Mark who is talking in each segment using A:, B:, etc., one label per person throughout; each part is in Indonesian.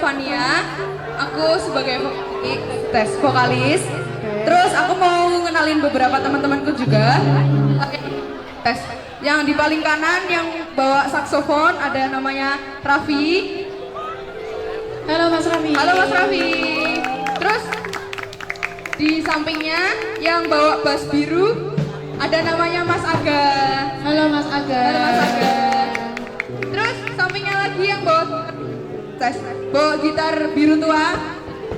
A: Fania. Aku sebagai vokalis. Terus aku mau ngenalin beberapa teman-temanku juga. Tes. Yang di paling kanan yang bawa saksofon ada namanya Raffi.
B: Halo Mas Raffi.
A: Halo Mas Raffi. Terus di sampingnya yang bawa bass biru ada namanya Mas Aga.
B: Halo Mas Aga.
A: Halo Mas Aga. Terus sampingnya lagi yang bawa gitar biru tua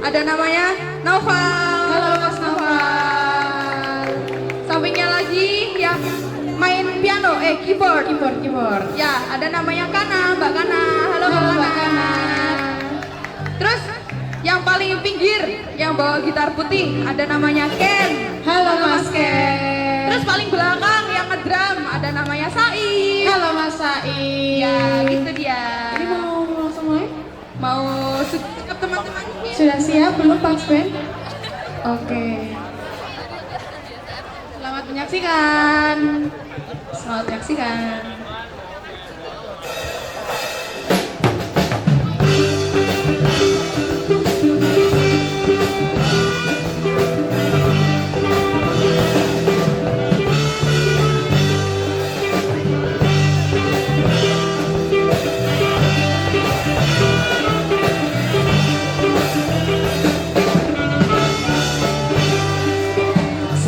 A: ada namanya Noval.
B: Halo Mas Noval.
A: Sampingnya lagi yang main piano, keyboard. Ya, ada namanya Kana, Mbak Kana. Halo Mbak Kana. Terus yang paling pinggir yang bawa gitar putih ada namanya Ken.
B: Halo Mas Ken.
A: Terus paling belakang yang ngedrum ada namanya Sai.
B: Halo Mas Sai.
A: Ya, gitu dia.
B: Ini mau langsung mulai?
A: Mau siap teman-teman?
B: Sudah siap belum Pak Sven? Oke. Selamat menyaksikan. Selamat menyaksikan.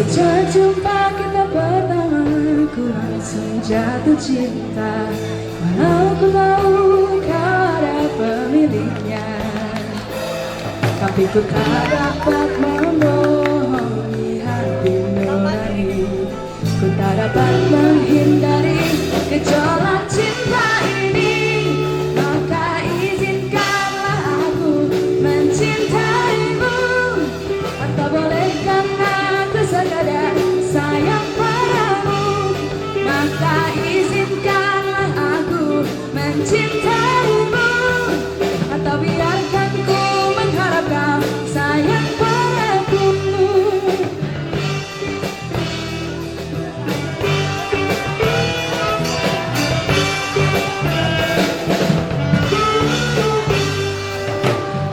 C: Sejak jumpa kita pertama, ku langsung jatuh cinta. Walau ku tahu kau ada pemiliknya, tapi ku tak dapat membohongi hati nurani. Ku tak dapat menghindari gejolak cinta ini. Maka izinkanlah aku mencintaimu. Atau bolehkah aku sekadar sayang padamu? Maka izinkanlah aku mencintaimu. Atau biarkan ku mengharap kau sayang padaku.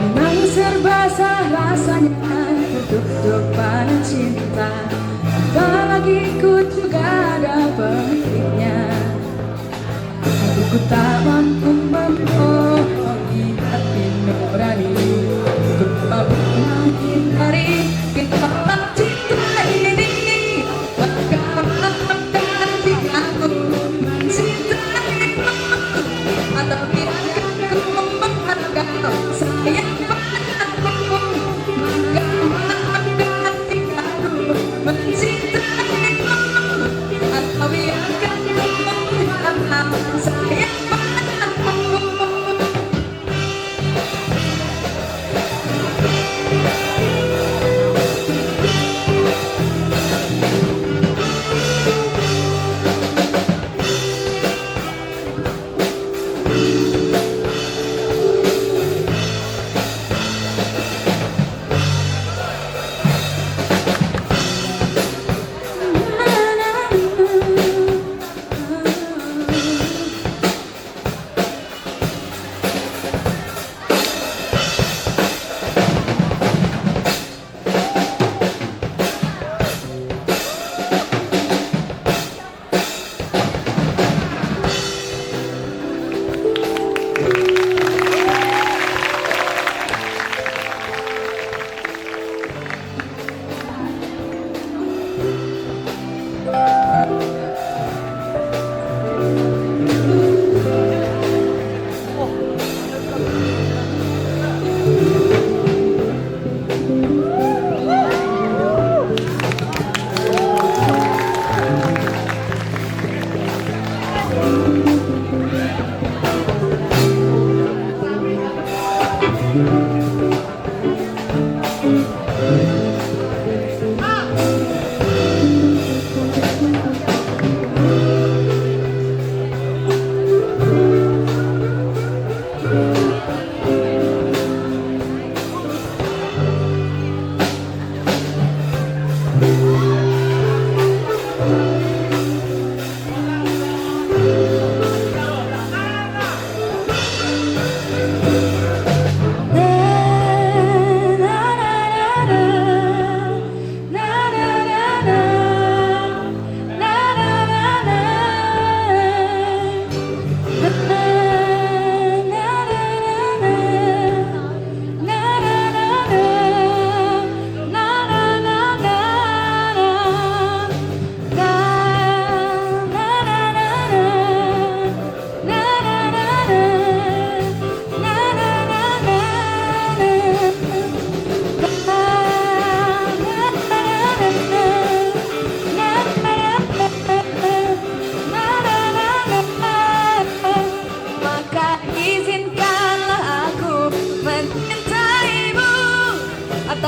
C: Memang serba salah rasanya tertutup pada cinta, apalagi ku juga ada pemiliknya. Tapi ku tak mampu membohongi hati nurani. Ku tak mampu menghindari gejolak cinta ini. Maka hati aku mencintaimu. Atau biarkan ku mengharapkan sayang padamu. Maka hati aku mencintaimu. Atau biarkan ku mengharapkan sayang padamu.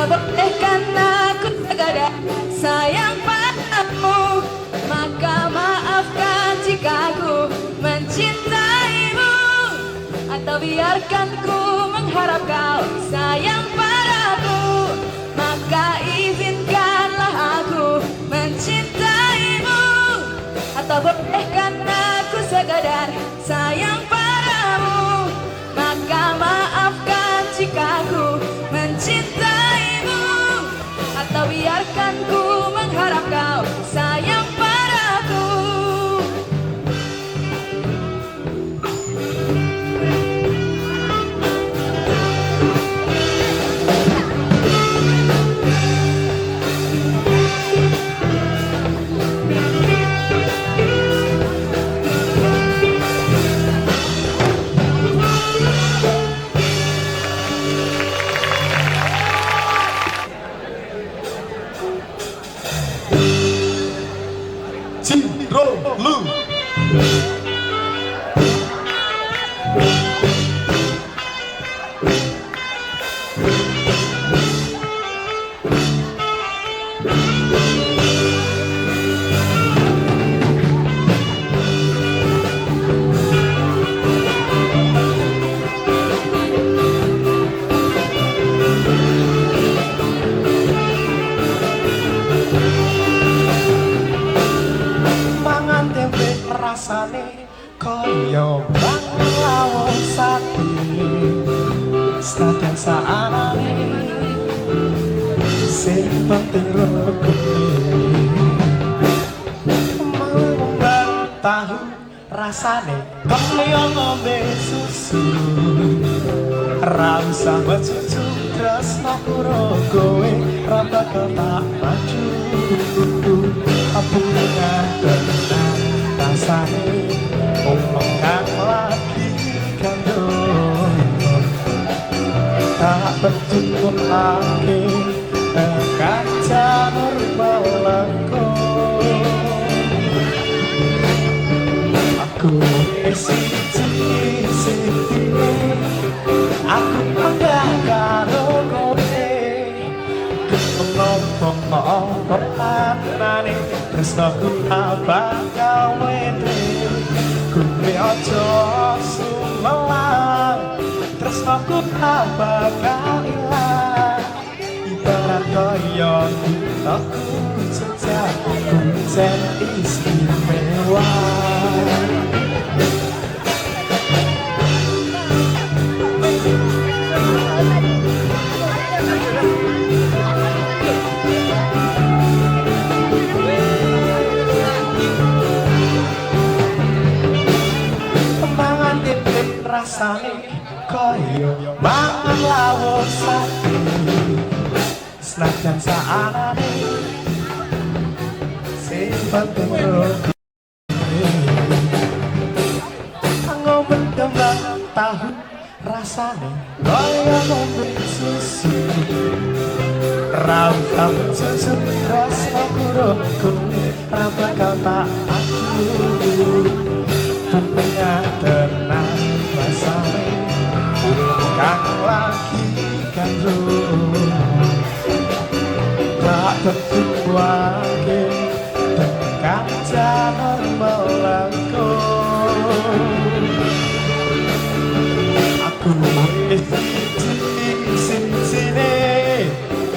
C: Atau bolehkan aku sekadar sayang padamu? Maka maafkan jika aku mencintaimu. Atau biarkan ku mengharap kau sayang padaku. Maka izinkanlah aku mencintaimu. Atau bolehkan aku sekadar sayang padamu? Maka maafkan jika aku mencintaimu. Atau biarkan ku mengharap kau sayang padaku.
D: Cirolu. Rasane kaya banglawo sate senajan saanane sing penting rukune mau tahu rasane kaya ngombe susu ra usah becucu tresno karo kowe ra bakal tak maju apunga tenang rasane omongkan lagi kandung tak berjumpa lagi kaca normal aku siji aku enggak karo kowe ngomong anane tresnaku bakal wete kowe aja sumelang tresnaku bakal ilang ibarat kaya aku jejak kuncen istimewa. Rasane kaya mangan lawo sate senajan saanane sing penting rukune ngomong kembang tahu rasane kaya ngombe susu ra usah susu rasa kuroku ra bakal tak aku punya tenang rasane kan lagi kandung tak tertuake tekan jangan melangkung aku sini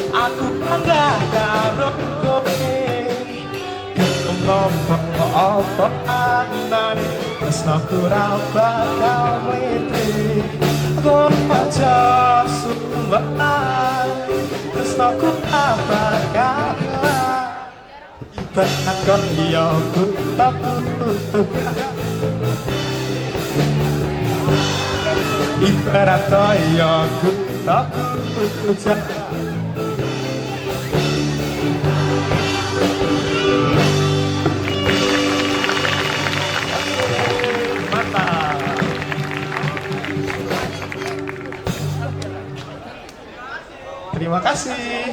D: aku enggak karo kowe ngomong apa anane tresnaku ra bakal wete kok aja sumbean tresnaku bakal ibarat kaya ibarat kaya terima kasih.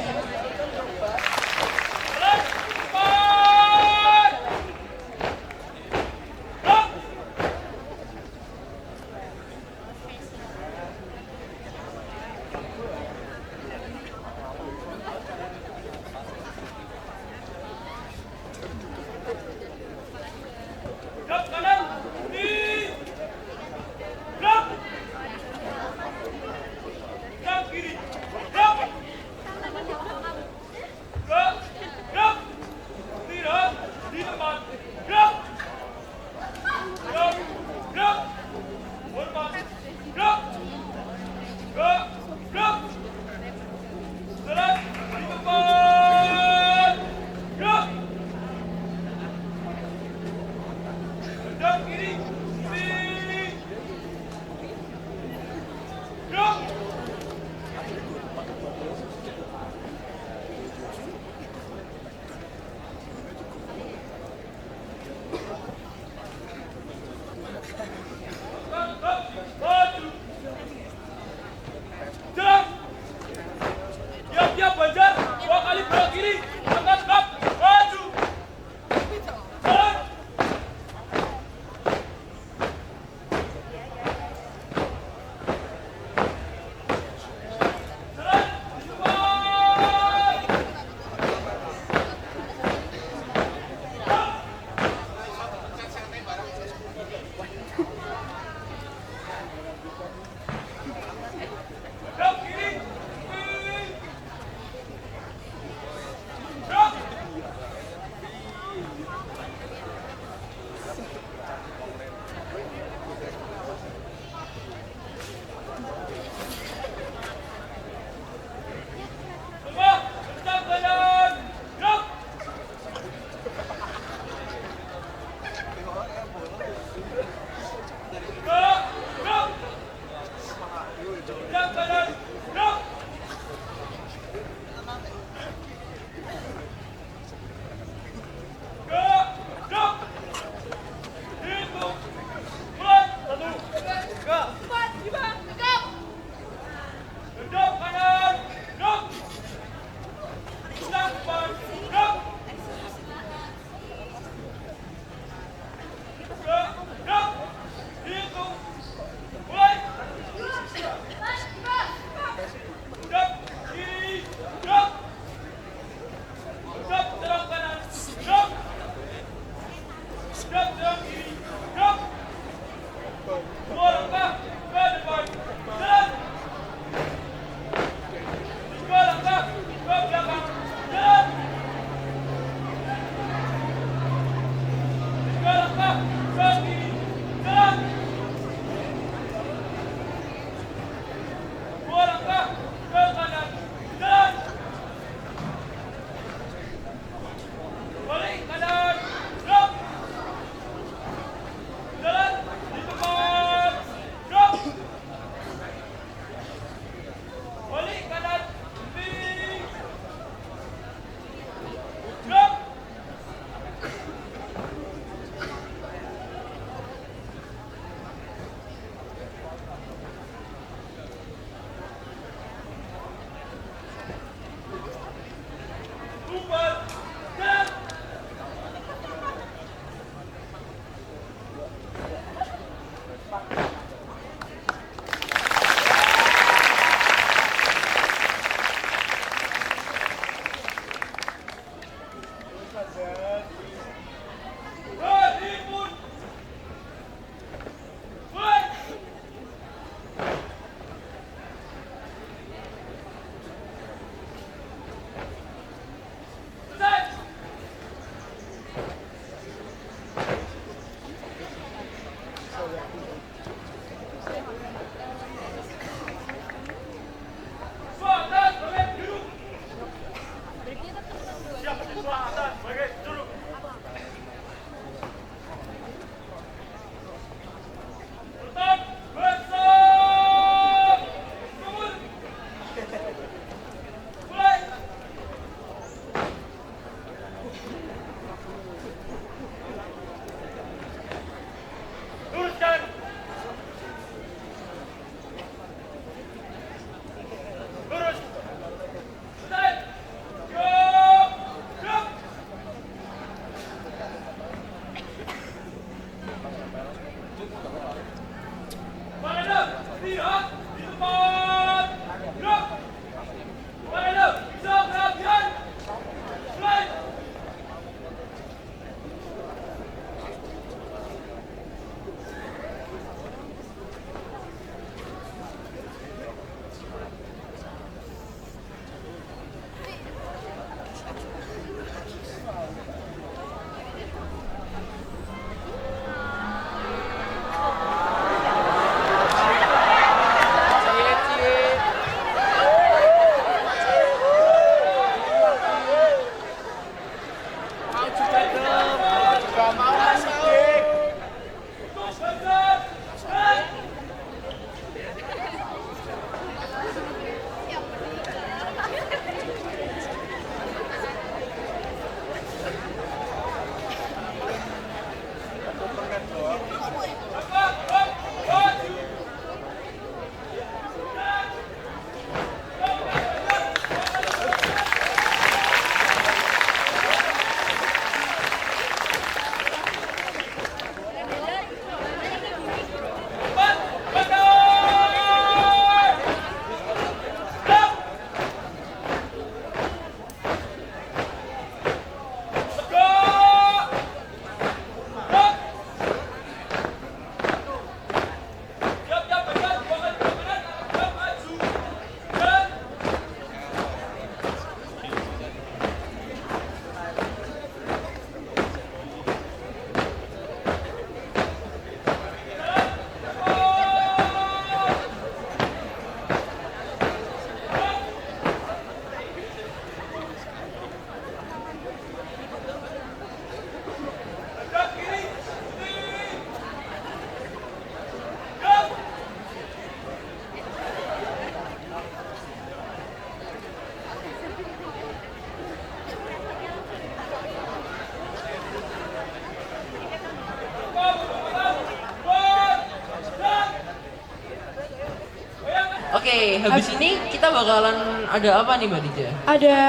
C: Oke, habis ini kita bakalan ada apa nih Mbak Dija?
B: Ada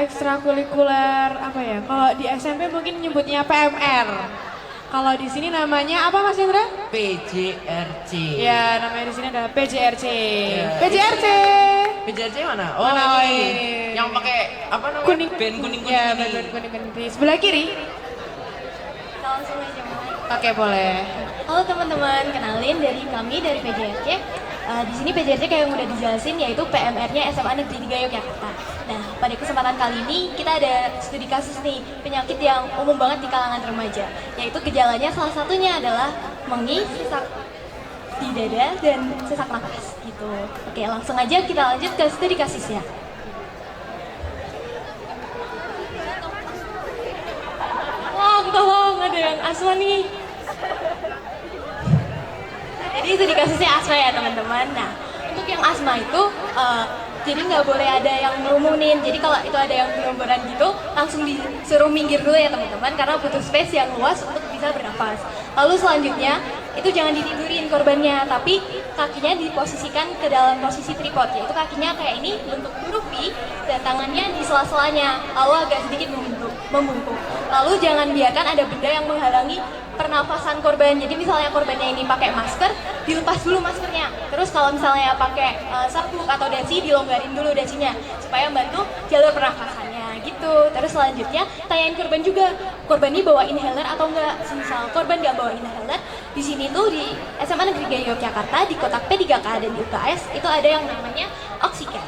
B: ekstrakurikuler apa ya? Kalau di SMP mungkin nyebutnya PMR. Kalau di sini namanya apa Mas Indra?
C: PJRC.
B: Ya, namanya di sini adalah PJRC.
C: Ya.
B: PJRC.
C: PJRC mana? Oh,
B: Mana,
C: ini.
B: oi?
C: Yang pakai apa namanya?
B: Kuning.
C: Band kuning-kuning
B: Ya,
C: ini.
B: band kuning-kuning di sebelah kiri.
E: Langsung aja mulai.
B: Oke, boleh.
E: Halo teman-teman, kenalin dari kami dari PJRC. Di sini PJRC kayak yang udah dijelasin yaitu PMR-nya SMA Negeri 3 Yogyakarta. Nah, pada kesempatan kali ini kita ada studi kasus nih, penyakit yang umum banget di kalangan remaja. Yaitu gejalanya salah satunya adalah mengi, sesak di dada, dan sesak napas gitu. Oke, langsung aja kita lanjut ke studi kasusnya. Tolong, ada yang asma nih. Jadi studi kasusnya asma ya teman-teman. Nah, untuk yang asma itu jadi nggak boleh ada yang ngerumunin. Jadi kalau itu ada yang gerombolan gitu, langsung disuruh minggir dulu ya teman-teman, karena butuh space yang luas untuk bisa bernafas. Lalu selanjutnya itu jangan ditidurin korbannya, tapi kakinya diposisikan ke dalam posisi tripod, yaitu kakinya kayak ini bentuk huruf V dan tangannya di sela-selanya, lalu agak sedikit membungkuk. Lalu jangan biarkan ada benda yang menghalangi pernafasan korban. Jadi misalnya korbannya ini pakai masker, dilepas dulu maskernya. Terus kalau misalnya pakai sabuk atau dasi, dilonggarin dulu dasinya supaya membantu jalur pernafasannya gitu. Terus selanjutnya tanyain korban juga, korban ini bawa inhaler atau enggak. Misal korban nggak bawa inhaler, di sini tuh di SMA Negeri 3 Yogyakarta di kotak P3K dan di UKS itu ada yang namanya oksigen.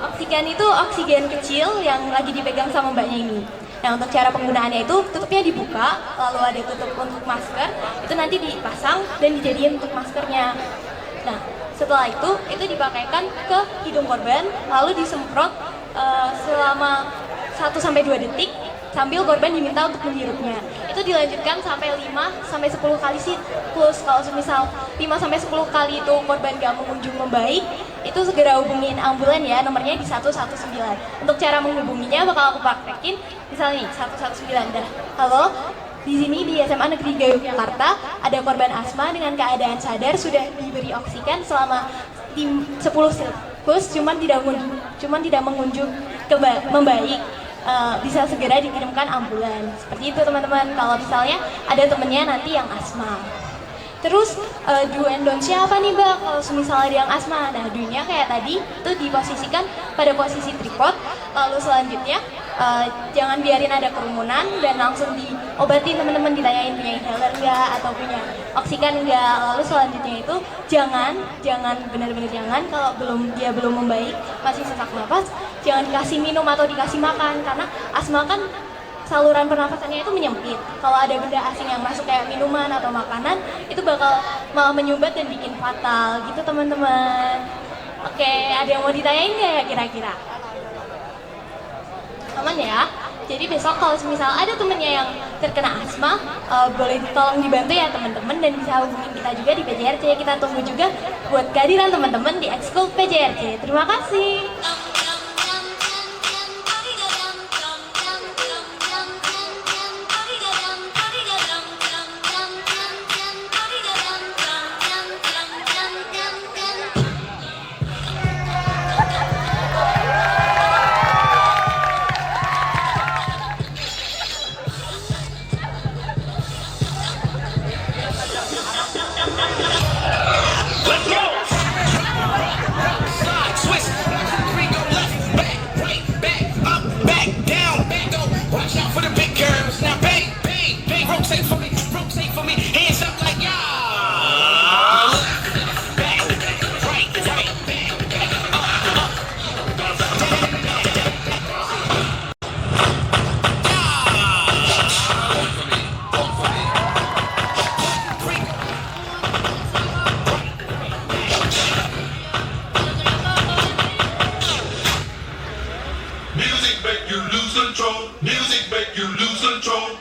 E: Oksigen itu oksigen kecil yang lagi dipegang sama mbaknya ini. Nah, untuk cara penggunaannya itu tutupnya dibuka, lalu ada tutup untuk masker, itu nanti dipasang dan dijadiin untuk maskernya. Nah, setelah itu dipakaikan ke hidung korban, lalu disemprot selama 1-2 detik sambil korban diminta untuk menghirupnya. Itu dilanjutkan sampai 5-10 kali siklus. Kalau misal 5-10 kali itu korban gak mengunjung membaik, itu segera hubungin ambulan ya, nomornya di 119. Untuk cara menghubunginya bakal aku praktekin. Misalnya nih, 119 dah. Halo, di sini di SMA Negeri 3 Yogyakarta ada korban asma dengan keadaan sadar, sudah diberi oksigen selama 10 siklus, cuman tidak mengunjung membaik. Bisa segera dikirimkan ambulan. Seperti itu teman-teman, kalau misalnya ada temennya nanti yang asma. Terus do and don't-nya apa nih Mbak kalau misalnya ada yang asma? Nah, do-nya kayak tadi itu diposisikan pada posisi tripod. Lalu selanjutnya jangan biarin ada kerumunan dan langsung diobatin teman-teman, ditanyain punya inhaler enggak atau punya oksigen enggak. Lalu selanjutnya itu jangan benar-benar jangan kalau dia belum membaik, masih sesak napas, jangan dikasih minum atau dikasih makan, karena asma kan saluran pernafasannya itu menyempit. Kalau ada benda asing yang masuk kayak minuman atau makanan, itu bakal malah menyumbat dan bikin fatal gitu teman-teman. Oke, ada yang mau ditanyain nggak ya kira-kira? Aman ya? Jadi besok kalau misal ada temennya yang terkena asma, boleh tolong dibantu ya teman-teman, dan bisa hubungin kita juga di PJRC. Kita tunggu juga buat kehadiran teman-teman di Ekskul PJRC. Terima kasih.
F: Music make you lose control. Music make you lose control.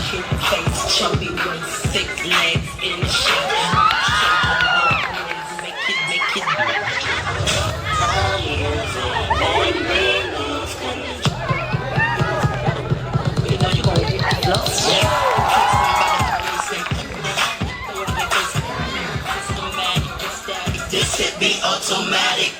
G: Cute face, chubby waist, 6 legs in shape. Make it. automatic.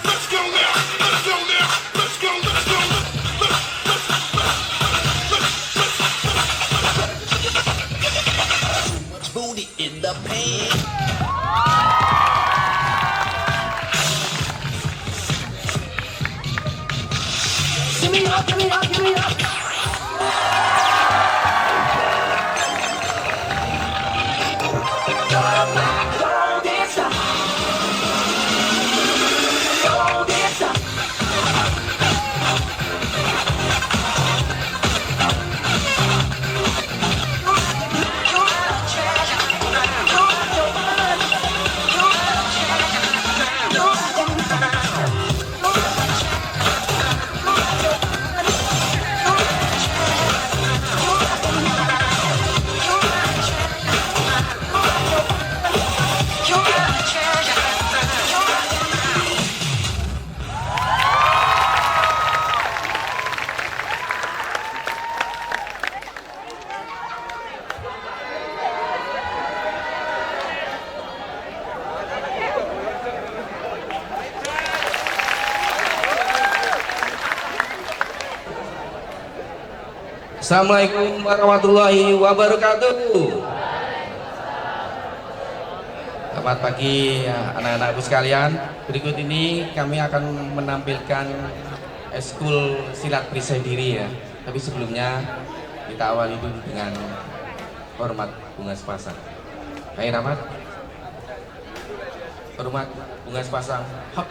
F: Let's go now. Let's go now. Let's go. Let's go.
G: Booty in the pan.
H: Assalamualaikum warahmatullahi wabarakatuh. Selamat pagi ya, anak-anakku sekalian. Berikut ini kami akan menampilkan eskul silat perisai diri ya. Tapi sebelumnya kita awali dulu dengan hormat bunga sepasang. Hai Rahmat. Hormat bunga sepasang. Hop.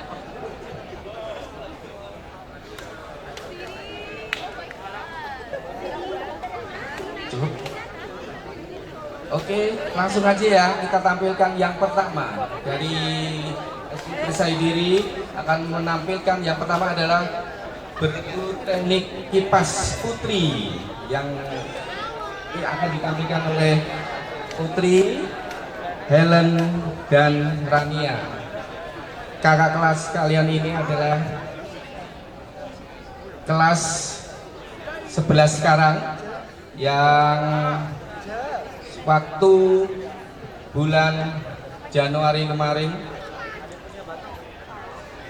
H: Cukup. Oke, langsung aja ya kita tampilkan yang pertama dari perisai diri akan menampilkan yang pertama adalah bergu teknik kipas putri yang ini akan ditampilkan oleh Putri, Helen dan Rania. Kakak kelas kalian ini adalah kelas 11 sekarang yang waktu bulan Januari kemarin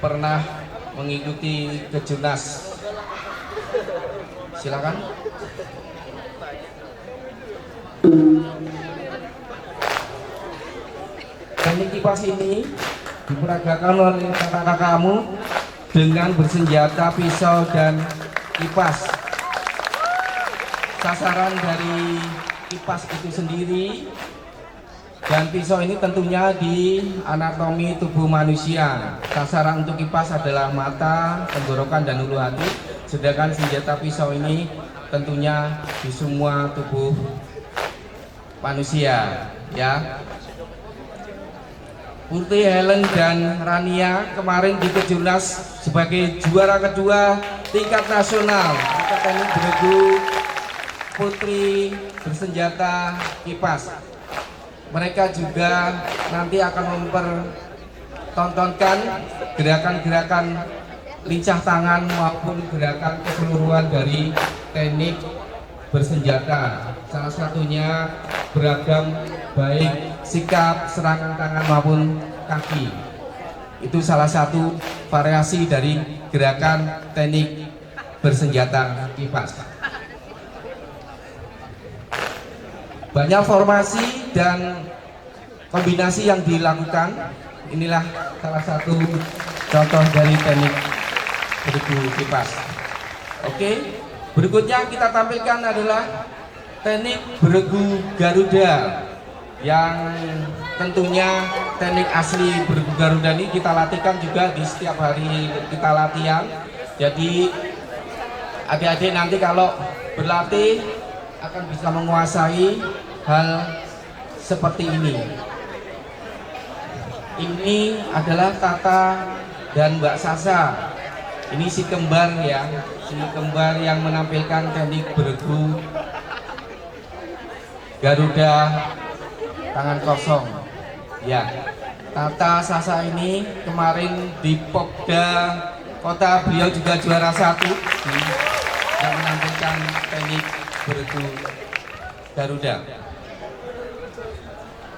H: pernah mengikuti kejurnas. Silakan. Teknik kipas ini diperagakan oleh kakak-kakakmu dengan bersenjata pisau dan kipas. Sasaran dari kipas itu sendiri dan pisau ini tentunya di anatomi tubuh manusia. Sasaran untuk kipas adalah mata, tenggorokan dan ulu hati, sedangkan senjata pisau ini tentunya di semua tubuh manusia ya. Putri, Helen dan Rania kemarin di kejurnas sebagai juara kedua tingkat nasional untuk teknik bergu putri bersenjata kipas. Mereka juga nanti akan mempertontonkan gerakan-gerakan lincah tangan maupun gerakan keseluruhan dari teknik bersenjata. Salah satunya beragam baik sikap, serangan tangan maupun kaki. Itu salah satu variasi dari gerakan teknik bersenjata kipas. Banyak formasi dan kombinasi yang dilakukan. Inilah salah satu contoh dari teknik bergu kipas. Oke, berikutnya kita tampilkan adalah teknik bergu Garuda, yang tentunya teknik asli bergu Garuda ini kita latihkan juga di setiap hari kita latihan. Jadi adik-adik nanti kalau berlatih akan bisa menguasai hal seperti ini. Ini adalah Tata dan Mbak Sasa. Ini si kembar ya, si kembar yang menampilkan teknik bergu Garuda tangan kosong. Ya, Tata Sasa ini kemarin di Popda Kota beliau juga juara 1 yang menampilkan teknik beregu Garuda.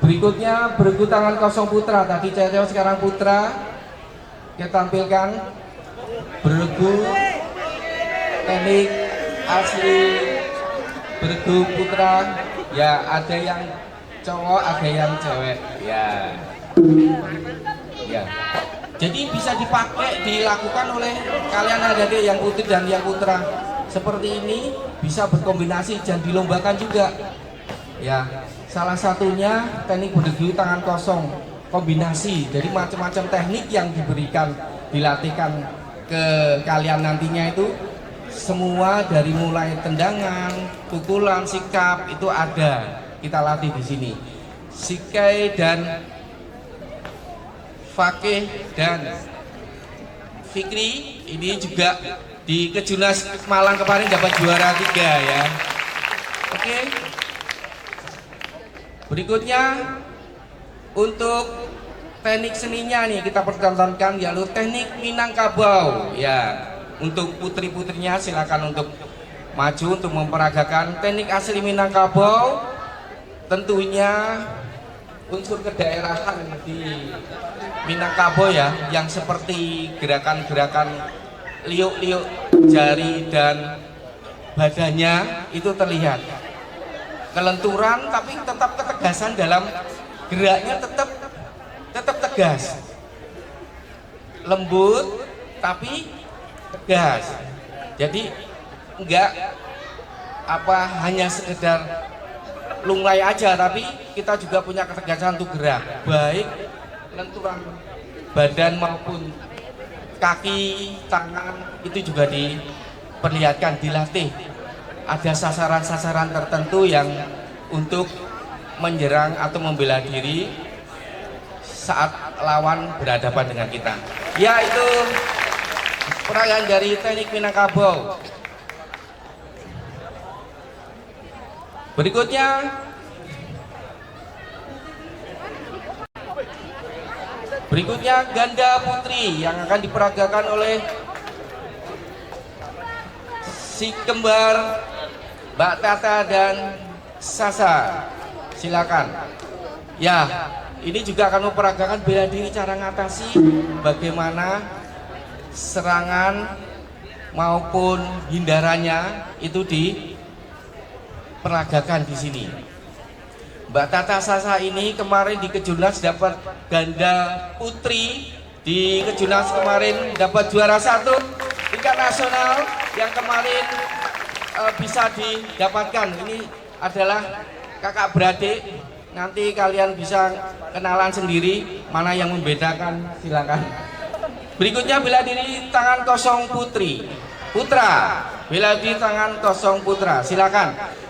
H: Berikutnya beregu tangan kosong putra. Tadi cewek sekarang putra. Kita tampilkan beregu teknik asli beregu putra. Ya, ada yang cowok, ada yang cewek. Ya. Ya. Jadi bisa dipakai, dilakukan oleh kalian adik-adik yang putri dan yang putra. Seperti ini bisa berkombinasi dan dilombakan juga. Ya, salah satunya teknik beregu tangan kosong kombinasi. Jadi macam-macam teknik yang diberikan, dilatihkan ke kalian nantinya itu semua dari mulai tendangan, pukulan, sikap itu ada kita latih di sini. Sikai dan Fakih dan Fikri ini juga di Kejurnas Malang kemarin dapat juara 3 ya. Oke. Berikutnya untuk teknik seninya nih kita pertontonkan yaitu teknik Minangkabau ya. Untuk putri-putrinya silakan untuk maju untuk memperagakan teknik asli Minangkabau. Tentunya unsur kedaerahan di Minangkabau ya, yang seperti gerakan-gerakan liuk-liuk jari dan badannya itu terlihat kelenturan, tapi tetap ketegasan dalam geraknya, tetap tegas, lembut tapi tegas. Jadi enggak hanya sekedar lunglai aja, tapi kita juga punya ketegasan untuk gerak, baik lenturan badan maupun kaki, tangan itu juga diperlihatkan, dilatih. Ada sasaran-sasaran tertentu yang untuk menyerang atau membela diri saat lawan berhadapan dengan kita. Ya, itu peragaan dari teknik Minangkabau. Berikutnya ganda putri yang akan diperagakan oleh si kembar Mbak Tata dan Sasa. Silakan. Ya, ini juga akan memperagakan bela diri, cara ngatasi bagaimana serangan maupun hindarannya itu diperagakan di sini. Mbak Tata Sasa ini kemarin di Kejurnas dapat ganda putri, di Kejurnas kemarin dapat juara 1 tingkat nasional yang kemarin bisa didapatkan. Ini adalah kakak beradik, nanti kalian bisa kenalan sendiri mana yang membedakan, silakan. Berikutnya bela diri tangan kosong putra, bela diri tangan kosong putra, silakan.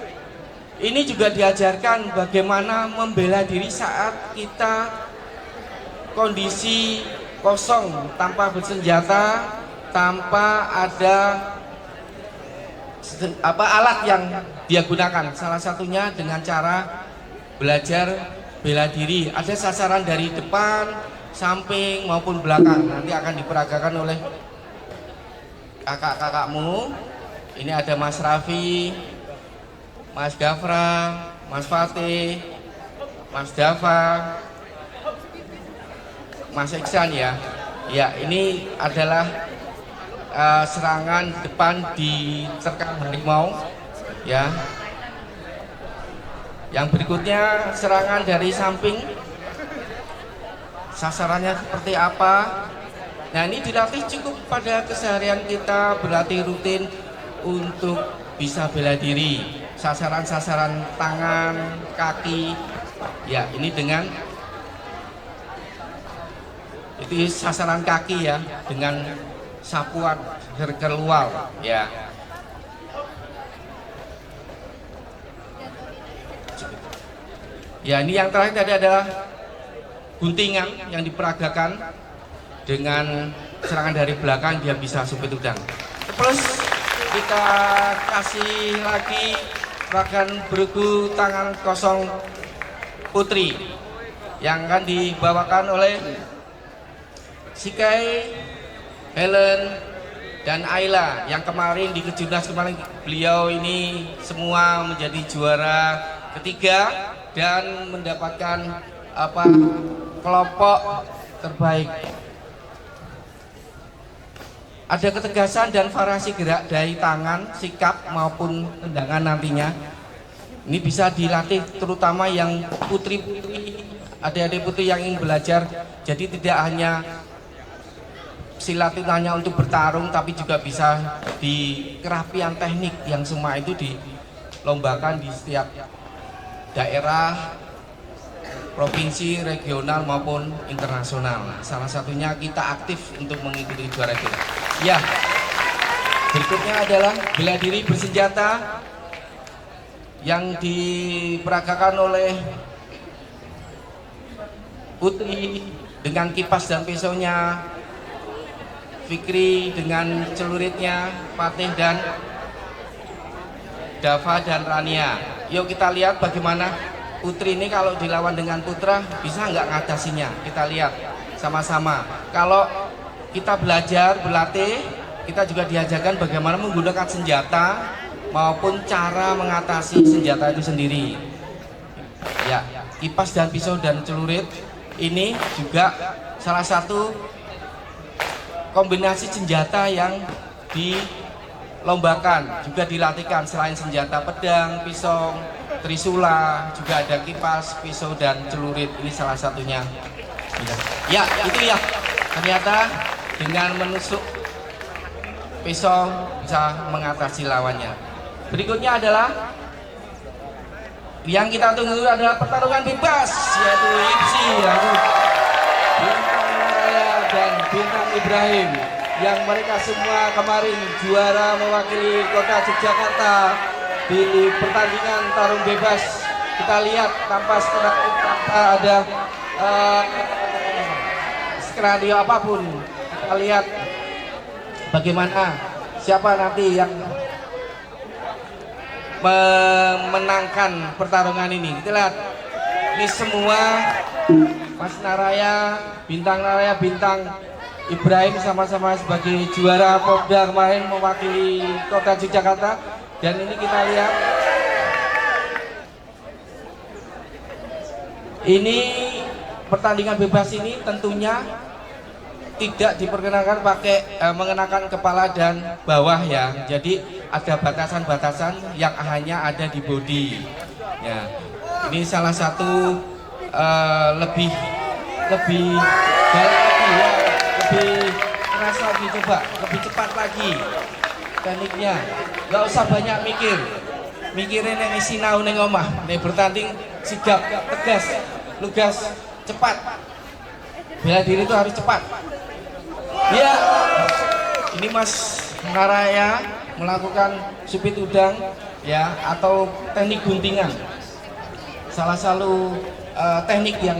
H: Ini juga diajarkan bagaimana membela diri saat kita kondisi kosong, tanpa bersenjata, tanpa ada alat yang dia gunakan. Salah satunya dengan cara belajar bela diri. Ada sasaran dari depan, samping maupun belakang. Nanti akan diperagakan oleh kakak-kakakmu. Ini ada Mas Raffi, Mas Gafra, Mas Fatih, Mas Dava, Mas Iksan ya. Ya, ini adalah serangan depan diterkam harimau ya. Yang berikutnya serangan dari samping. Sasarannya seperti apa? Nah, ini dilatih cukup pada keseharian kita, berlatih rutin untuk bisa bela diri. Sasaran-sasaran tangan, kaki, ya ini dengan itu sasaran kaki ya, dengan sapuan keluar ya. Ya, ini yang terakhir tadi adalah guntingan yang diperagakan dengan serangan dari belakang, dia bisa supit udang. Plus kita kasih lagi gerakan beregu tangan kosong putri. yang akan dibawakan oleh Sikai, Helen, dan Ayla yang kemarin di Kejurnas kemarin beliau ini semua menjadi juara ketiga dan mendapatkan kelompok terbaik. Ada ketegasan dan variasi gerak dari tangan, sikap maupun tendangan nantinya. Ini bisa dilatih terutama yang putri-putri, adik-adik putri yang ingin belajar. Jadi tidak hanya silat itu hanya untuk bertarung, tapi juga bisa di kerapian teknik yang semua itu dilombakan di setiap daerah, provinsi, regional maupun internasional. Salah satunya kita aktif untuk mengikuti juara kita. Ya, berikutnya adalah bela diri bersenjata yang diperagakan oleh Putri dengan kipas dan pisaunya, Fikri dengan celuritnya, Fatih dan Dava dan Rania. Yuk kita lihat bagaimana Putri ini kalau dilawan dengan Putra bisa nggak ngatasinya. Kita lihat sama-sama. Kalau kita belajar, berlatih, kita juga diajarkan bagaimana menggunakan senjata maupun cara mengatasi senjata itu sendiri. Ya, kipas dan pisau dan celurit ini juga salah satu kombinasi senjata yang dilombakan, juga dilatihkan. Selain senjata pedang, pisau, trisula, juga ada kipas, pisau dan celurit. Ini salah satunya. Ya, itu ya. Ternyata dengan menusuk pisau bisa mengatasi lawannya. Berikutnya adalah yang kita tunggu adalah pertarungan bebas, yaitu IPSI, yaitu Bintang Raya dan Bintang Ibrahim, yang mereka semua kemarin juara mewakili kota Yogyakarta di pertandingan tarung bebas. Kita lihat tanpa ada skenario apapun, kita lihat bagaimana siapa nanti yang memenangkan pertarungan ini. Kita lihat ini semua Mas Naraya, Bintang Naraya, Bintang Ibrahim sama-sama sebagai juara Popda kemarin mewakili kota Yogyakarta. Dan ini kita lihat ini pertandingan bebas ini tentunya tidak diperkenankan pakai mengenakan kepala dan bawah ya. Jadi ada batasan-batasan yang hanya ada di body. Ya, ini salah satu lebih dalam lagi ya, lebih keras lagi, coba lebih cepat lagi tekniknya. Gak usah banyak mikirin yang sinau neng omah. Nih bertanding sigap, tegas, lugas, cepat. Bela diri itu harus cepat. Ya, ini Mas Naraya melakukan supit udang ya, atau teknik guntingan. Salah satu teknik yang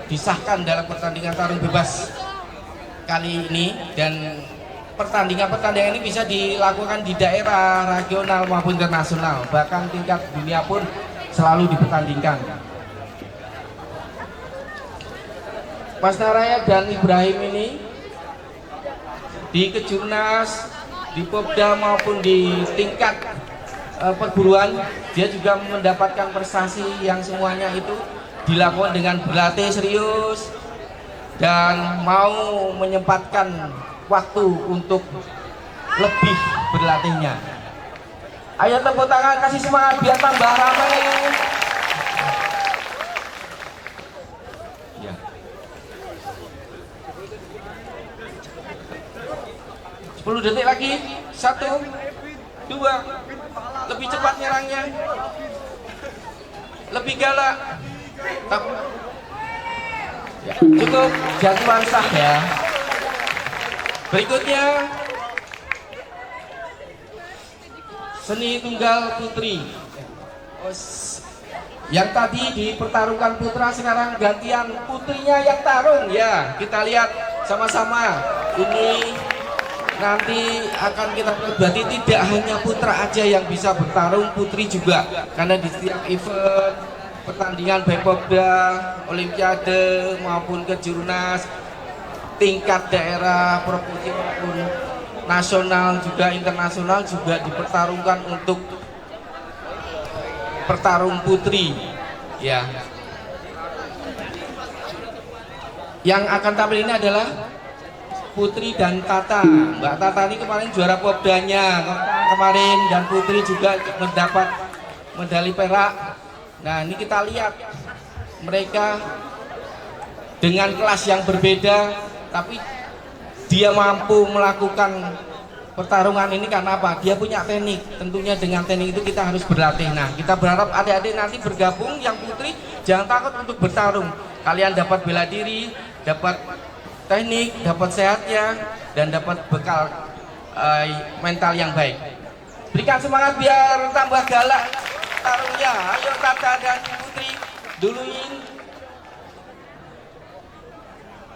H: disahkan dalam pertandingan tarung bebas kali ini, dan pertandingan ini bisa dilakukan di daerah regional maupun internasional, bahkan tingkat dunia pun selalu dipertandingkan. Mas Naraya dan Ibrahim ini di Kejurnas, di Popda maupun di tingkat perguruan, dia juga mendapatkan prestasi yang semuanya itu dilakukan dengan berlatih serius dan mau menyempatkan waktu untuk lebih berlatihnya. Ayo tepuk tangan, kasih semangat biar tambah ramai. Ya. 10 detik lagi. 1, 2, lebih cepat nyerangnya, lebih galak. Ya, cukup, jadwal sah ya. Berikutnya seni tunggal putri. Yang tadi dipertaruhkan putra, sekarang gantian putrinya yang tarung ya. Kita lihat sama-sama. Ini nanti akan kita berarti tidak hanya putra aja yang bisa bertarung, putri juga, karena di setiap event pertandingan baik Popda, Olimpiade maupun Kejurnas, tingkat daerah, provinsi maupun nasional juga internasional juga dipertarungkan untuk pertarung putri ya. Yang akan tampil ini adalah Putri dan Tata. Mbak Tata ini kemarin juara Popdanya kemarin, dan Putri juga mendapat medali perak. Nah ini kita lihat mereka dengan kelas yang berbeda, tapi dia mampu melakukan pertarungan ini karena apa? Dia punya teknik. Tentunya dengan teknik itu kita harus berlatih. Nah kita berharap adik-adik nanti bergabung yang putri jangan takut untuk bertarung. Kalian dapat bela diri, dapat teknik, dapat sehatnya, dan dapat bekal mental yang baik. Berikan semangat biar tambah galak tarungnya. Ayo Tata dan Putri, duluin.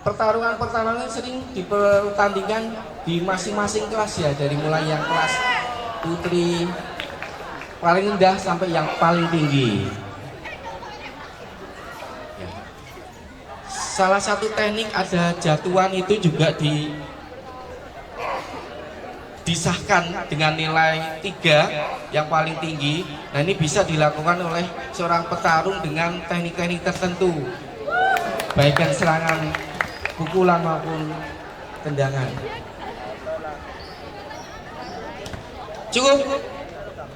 H: Pertarungan sering dipertandingkan di masing-masing kelas ya, dari mulai yang kelas putri paling rendah sampai yang paling tinggi. Ya. Salah satu teknik ada jatuhan itu juga disahkan dengan nilai 3 yang paling tinggi. Nah ini bisa dilakukan oleh seorang petarung dengan teknik-teknik tertentu, baik yang serangan, pukulan maupun tendangan. Cukup,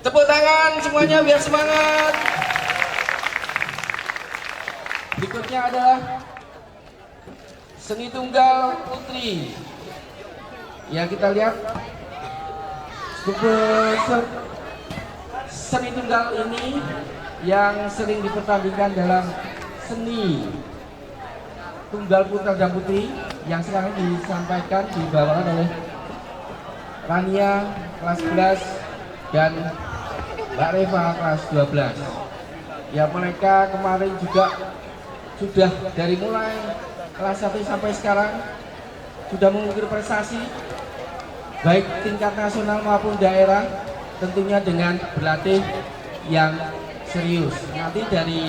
H: tepuk tangan semuanya biar semangat. Berikutnya adalah seni tunggal putri. Ya kita lihat seni tunggal ini yang sering dipertandingkan dalam seni tunggal putra dan putri yang sekarang disampaikan dibawakan oleh Rania kelas 11 dan Mbak Reva kelas 12. Ya mereka kemarin juga sudah dari mulai kelas 1 sampai sekarang sudah mengukir prestasi baik tingkat nasional maupun daerah, tentunya dengan berlatih yang serius. Nanti dari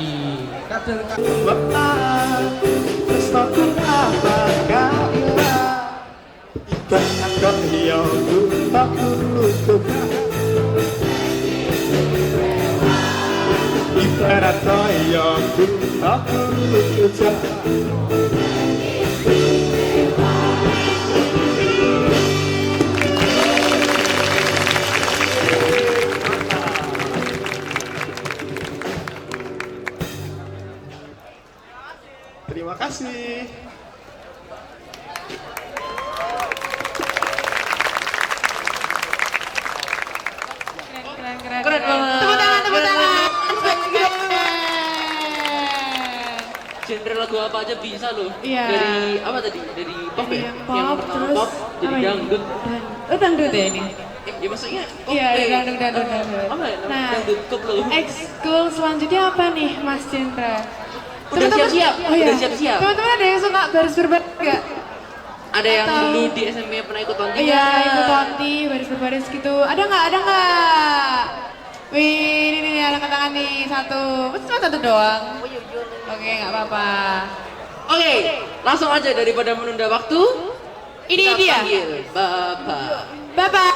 H: kader
D: Tresnaku apakah ibarat kaya tak lutut, ibarat kaya tak lutut. Terima kasih.
B: Keren banget. Tepuk tangan, tepuk tangan.
C: Genre lagu apa aja bisa loh.
B: Iya.
C: Dari apa tadi? Dari pop ya?
B: Yang
C: Yang
B: pop,
C: pertama
B: terus
C: pop, jadi
B: apa ini?
C: dangdut.
B: Dangdut ya ini?
C: Ya maksudnya pop.
B: Iya, dangdut.
C: Apa ya?
B: Nah,
C: Dangdut koplo.
B: ekskul selanjutnya apa nih Mas Cendra?
C: Udah
B: Teman-teman-
C: siap-siap,
B: Oh, iya.
C: udah siap-siap.
B: Teman-teman ada yang suka baris berbaris nggak?
C: Ada yang
B: Atau-
C: dulu di SMP pernah ikut tonti?
B: Iya, ikut tonti, baris berbaris gitu. Ada nggak? Wih, ini angkat tangan nih, satu. Cuma satu doang. Oke, nggak apa-apa.
C: Oke, langsung aja daripada menunda waktu.
B: Ini
C: kita
B: dia,
C: panggil Bapak.
B: Bapak.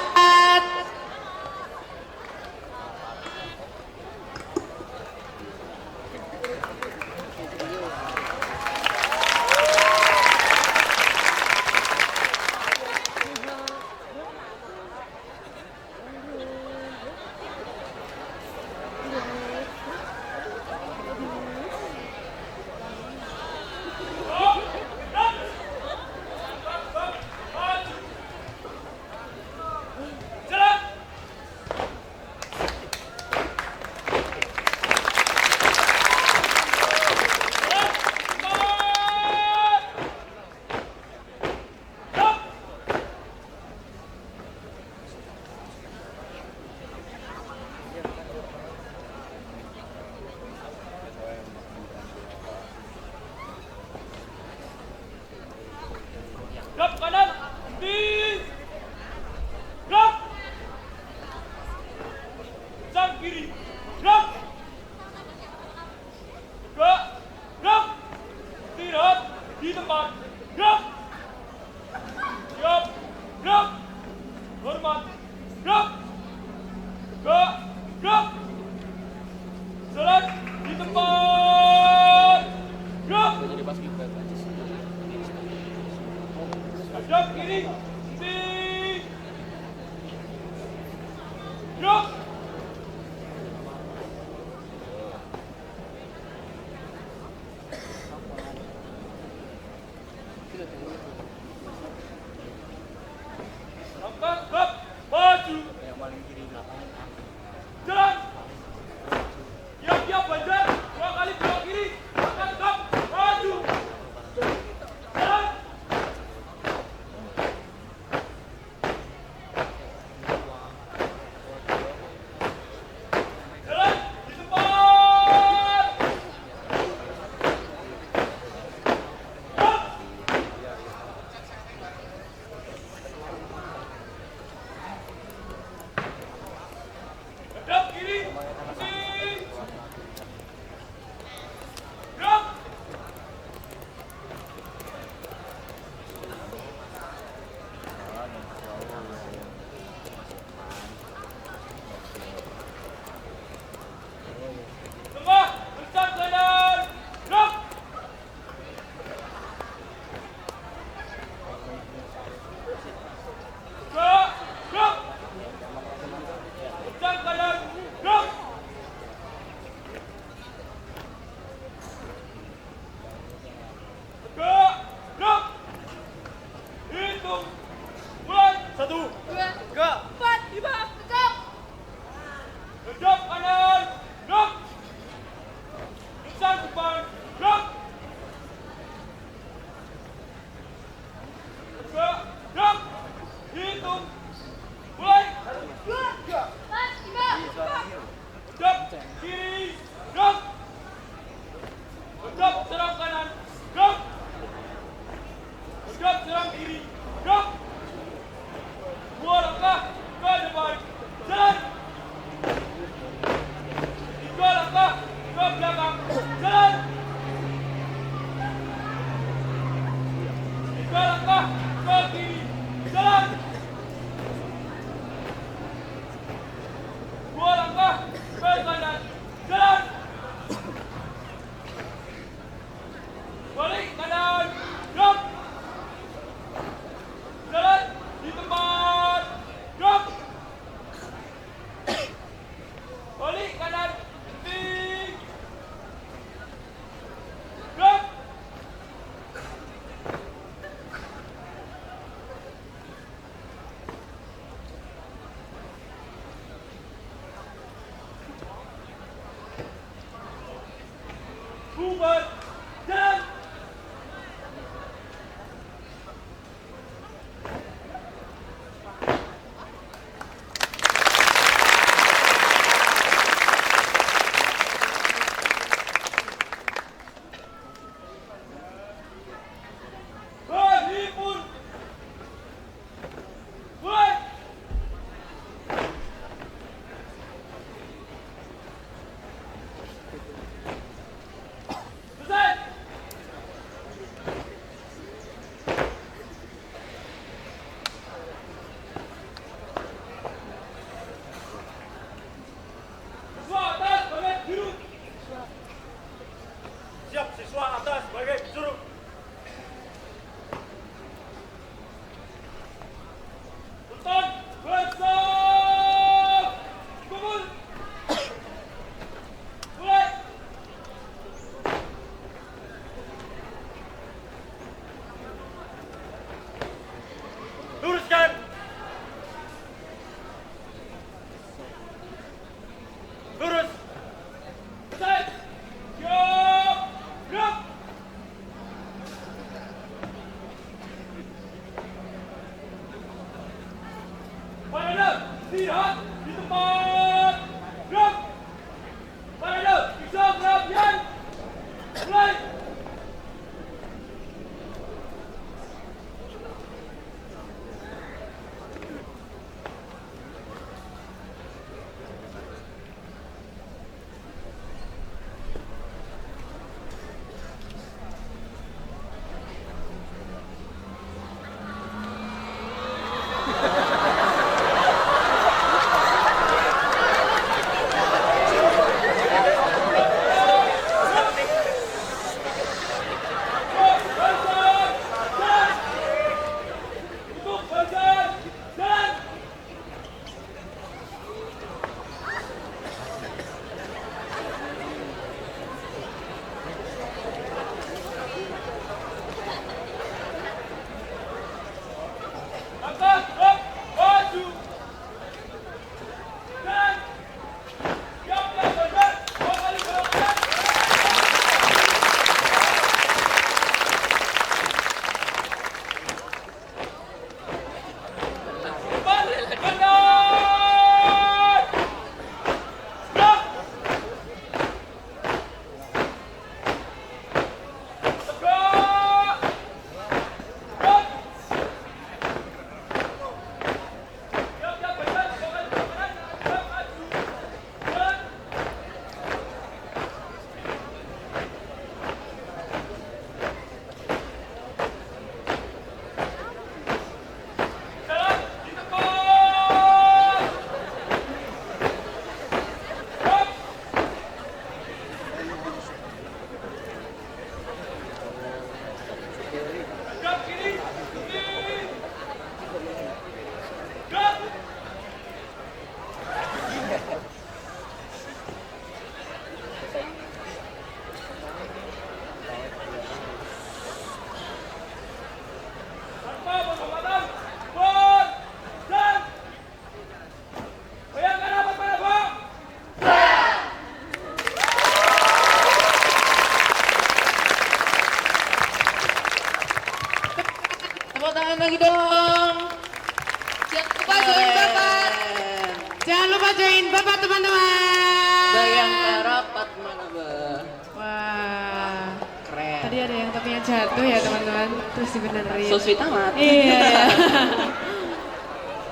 B: majuin Bapak teman-teman.
C: Bayang rapat mana bah?
B: Wah.
C: Keren.
B: Tadi ada yang topinya jatuh ya teman-teman. Terus dibenerin.
C: So sweet amat.
B: Iya.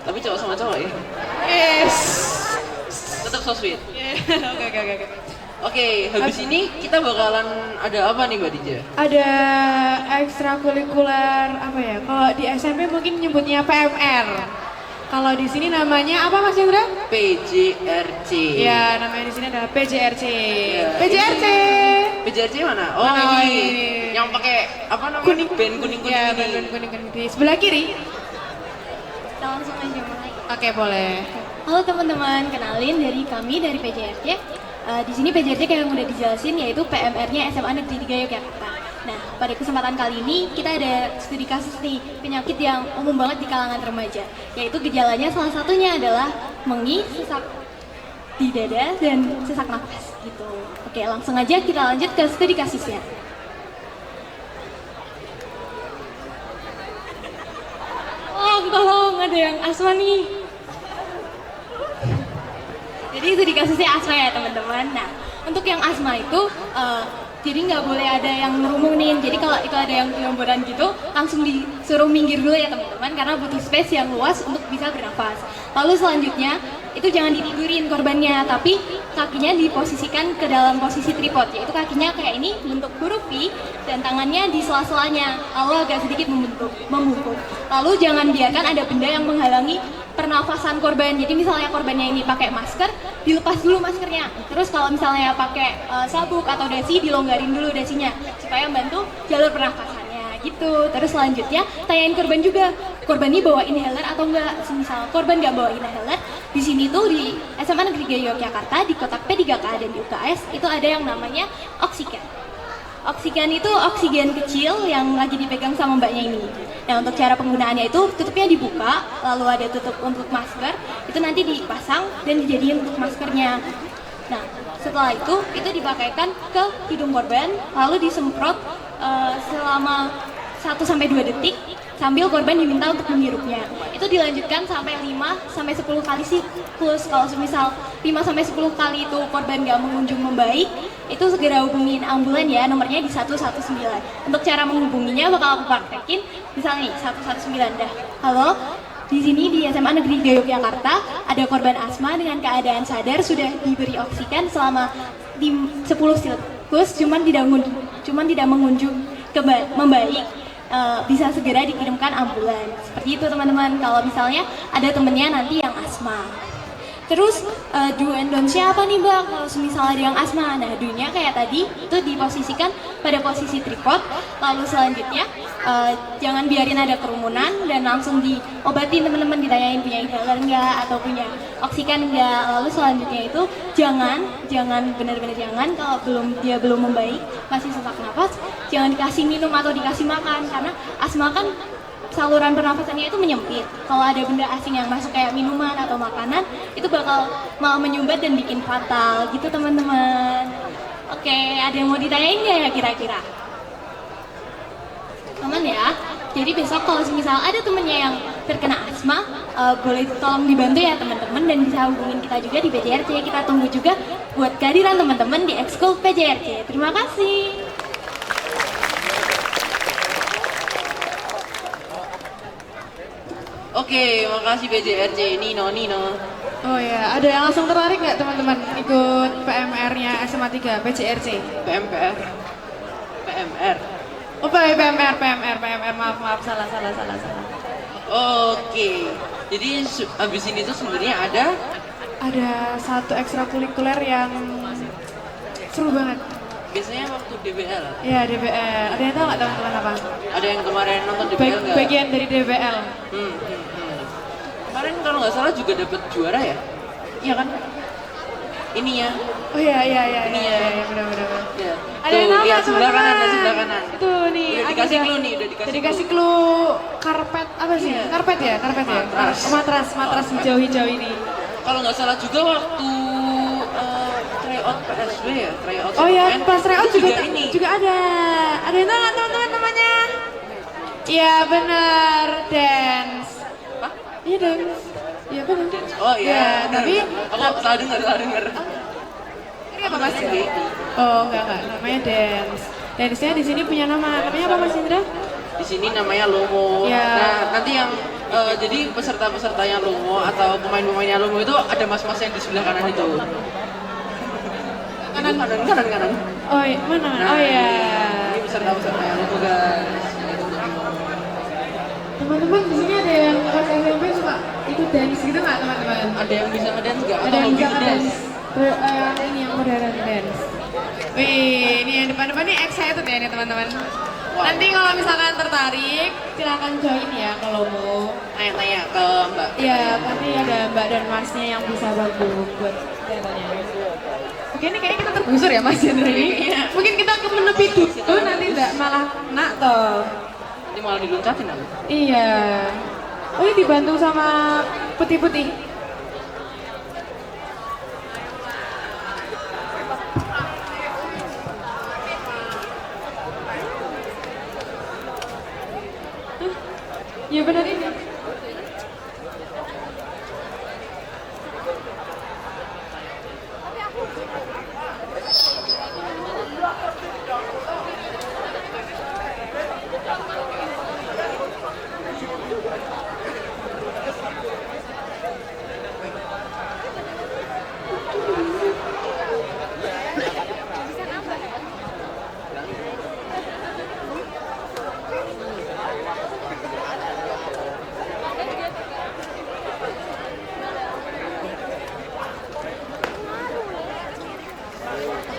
C: Tapi cowok sama cowok ya.
B: Yes.
C: Tetap so sweet.
B: Oke.
C: Oke, habis ini kita bakalan ada apa nih Mbak Dija?
B: Ada ekstrakurikuler apa ya? Kalau di SMP mungkin nyebutnya PMR. Kalau di sini namanya apa Mas Hendra?
C: PJRC.
B: Ya, namanya di sini adalah PJRC.
C: Ya,
B: PJRC.
C: PJRC mana? Oh,
B: Mana?
C: ini. Yang pakai apa namanya?
B: Kuning.
C: Band kuning-kuning
B: Ya,
C: ini.
B: band kuning-kuning di sebelah kiri.
E: Kita langsung aja mulai.
B: Oke, boleh.
E: Halo teman-teman, kenalin dari kami dari PJRC. Di sini PJRC kayak yang udah dijelasin yaitu PMR-nya SMA Negeri 3 Yogyakarta. Nah, pada kesempatan kali ini kita ada studi kasus nih penyakit yang umum banget di kalangan remaja, yaitu gejalanya salah satunya adalah mengi, sesak di dada dan sesak nafas gitu. Oke, langsung aja kita lanjut ke studi kasusnya. Tolong ada yang asma nih. Jadi studi kasusnya asma ya teman-teman. Nah, untuk yang asma itu jadi nggak boleh ada yang ngerumunin. Jadi kalau itu ada yang gelomboran gitu, langsung disuruh minggir dulu ya teman-teman, karena butuh space yang luas untuk bisa bernafas. Lalu selanjutnya, itu jangan ditidurin korbannya, tapi kakinya diposisikan ke dalam posisi tripod, yaitu kakinya kayak ini bentuk huruf V dan tangannya di sela-selanya, lalu agak sedikit membungkuk. Lalu jangan biarkan ada benda yang menghalangi pernafasan korban. Jadi misalnya korbannya ini pakai masker, dilepas dulu maskernya. Terus kalau misalnya pakai sabuk atau dasi, dilonggarin dulu dasinya supaya membantu jalur pernafasannya gitu. Terus selanjutnya tanyain korban juga, korban ini bawa inhaler atau enggak. Misal korban nggak bawa inhaler, di sini tuh di SMA Negeri 3 Yogyakarta di kotak P3K dan di UKS itu ada yang namanya oksigen. Oksigen itu oksigen kecil yang lagi dipegang sama mbaknya ini. Nah, untuk cara penggunaannya itu tutupnya dibuka, lalu ada tutup untuk masker, itu nanti dipasang dan dijadiin untuk maskernya. Nah, setelah itu dipakaikan ke hidung korban, lalu disemprot selama 1-2 detik sambil korban diminta untuk menghirupnya. Itu dilanjutkan sampai 5-10 kali siklus. Kalau misal 5-10 kali itu korban nggak mengunjung membaik, itu segera hubungin ambulan ya, nomornya di 119. Untuk cara menghubunginya bakal aku praktekin. Misalnya nih 119 dah. Halo, di sini di SMA Negeri 3 Yogyakarta ada korban asma dengan keadaan sadar, sudah diberi oksigen selama 10 siklus, cuman tidak mengunjung membaik. Bisa segera dikirimkan ambulan. Seperti itu teman-teman, kalau misalnya ada temennya nanti yang asma. Terus do and don't-nya apa nih Mbak kalau misalnya ada yang asma? Nah, do-nya kayak tadi itu diposisikan pada posisi tripod. Lalu selanjutnya jangan biarin ada kerumunan dan langsung diobatin teman-teman, ditanyain punya inhaler enggak atau punya oksigen enggak. Lalu selanjutnya itu jangan benar-benar jangan kalau dia belum membaik, masih sesak nafas, jangan dikasih minum atau dikasih makan karena asma kan saluran pernafasannya itu menyempit. Kalau ada benda asing yang masuk kayak minuman atau makanan, itu bakal malah menyumbat dan bikin fatal gitu teman-teman. Oke, ada yang mau ditanyain nggak ya kira-kira? Aman ya? Jadi besok kalau misal ada temennya yang terkena asma, boleh tolong dibantu ya teman-teman, dan bisa hubungin kita juga di PJRC. Kita tunggu juga buat kehadiran teman-teman di ekskul PJRC. Terima kasih.
C: Oke, makasih PJRC. Nino.
B: Oh ya, ada yang langsung tertarik nggak teman-teman ikut PMR-nya SMA 3 PJRC?
C: PMR.
B: Oh, PMR, maaf, salah.
C: Oke. Jadi abis ini tuh sebenarnya
B: Ada satu ekstrakurikuler yang seru banget.
C: biasanya waktu DBL.
B: Iya, DBL. Ada yang tahu nggak teman-teman apa?
C: Ada yang kemarin nonton DBL nggak?
B: Bagian dari DBL.
C: Kemarin kalau nggak salah juga dapat juara ya? Iya kan? Ini ya.
B: Oh iya,
C: Ini ya.
B: benar.
C: Ya.
B: Ada yang tahu nggak
C: sebelah
B: teman-teman?
C: kanan, sebelah kanan.
B: Itu nih.
C: Udah dikasih clue nih, udah
B: dikasih clue karpet apa sih?
C: Iya.
B: Karpet ya?
C: Matras.
B: Oh, matras hijau-hijau ini.
C: Kalau nggak salah juga waktu tryout PSW ya, tryout.
B: Oh ya,
C: kemarin,
B: pas tryout
C: itu
B: juga ada. Ada yang tahu nggak teman-teman namanya? Iya benar, dance.
C: Hah?
B: Iya dance. Iya apa tuh?
C: Oh iya.
B: Ya, tapi
C: Aku salah dengar.
B: ini apa Mas? Oh enggak, namanya dance. Dance-nya di sini punya nama. Namanya apa Mas Indra?
C: Di sini namanya Lomo.
B: Ya.
C: Nah, nanti yang jadi peserta-pesertanya Lomo atau pemain-pemainnya Lomo itu ada mas-mas yang di sebelah kanan itu. Kanan.
B: Oh iya, mana?
C: Nah,
B: Oh iya.
C: Ini peserta-pesertanya Lomo guys.
B: Teman-teman di sini ada yang pas SMP suka ikut dance gitu nggak teman-teman?
C: Ada yang bisa ngedance nggak?
B: Ada
C: Atau
B: yang
C: hobi
B: bisa
C: ngedance?
B: dance. Ini yang modern dance. Wih, ini yang depan-depan nih excited ya ini teman-teman. Nanti kalau misalkan tertarik, silakan join ya kalau mau.
C: Tanya-tanya ke Mbak.
B: Iya, nanti ada Mbak dan Masnya yang bisa bantu buat datanya. Oke, ini kayaknya kita tergusur ya Mas Hendra ini. Mungkin kita ke menepi dulu, nanti enggak malah nak toh.
C: Nanti malah diluncatin aku.
B: Iya. Oh, ini dibantu sama putih-putih. Ya benar ini.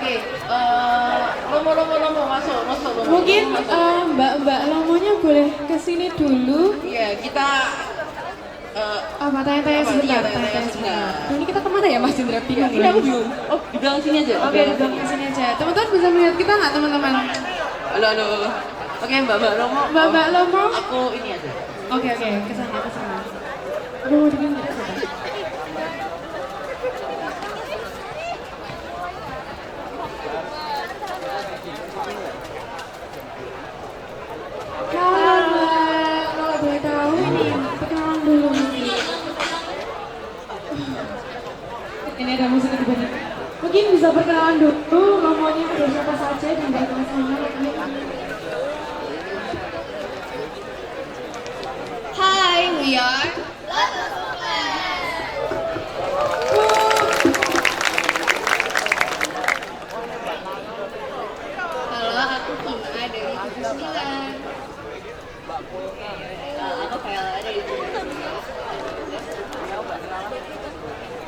C: Oke, Lomo masuk Lomo.
B: Mungkin Mbak Lomonya boleh kesini dulu.
C: Iya, kita
B: Apa tanya-tanya sebentar?
C: Iya,
B: Tanya-tanya
C: tanya-tanya
B: sebentar. Ini kita kemana ya Mas Indra? Bingung.
C: ini aku bingung. Oh, di belakang sini aja.
B: Oke, di belakang sini aja. Teman-teman bisa melihat kita nggak teman-teman?
C: Halo. Oke, Mbak Lomo.
B: Mbak Lomo.
C: Aku ini aja.
B: Oke, kesana. Aduh, dingin nggak? Kalau boleh tahu ini perkenalan dulu nih. Ini ada musik tiba-tiba. Mungkin bisa perkenalan dulu, Lomonya ada siapa saja dan dari kelas mana ya?
E: Hi, we are Halo, aku Kina dari 79. Aku Vela dari 79.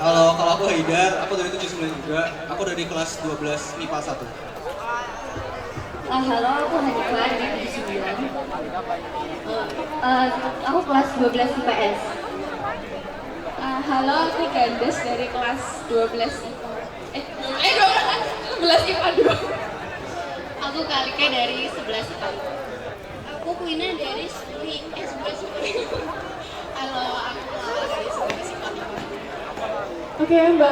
I: Halo, kalau aku Haidar, aku dari 79 juga. Aku dari kelas 12 MIPA 1.
E: Halo, aku Hanifah dari 79. Aku kelas 12 IPS. Halo, aku Gandes dari kelas 12 IPA. 11 IPA 2. Aku Kalike dari 11 IPA 2. Aku Quina dari 11 IPA 2. Halo, aku Lala dari 11 IPA 2.
B: Oke, Mbak.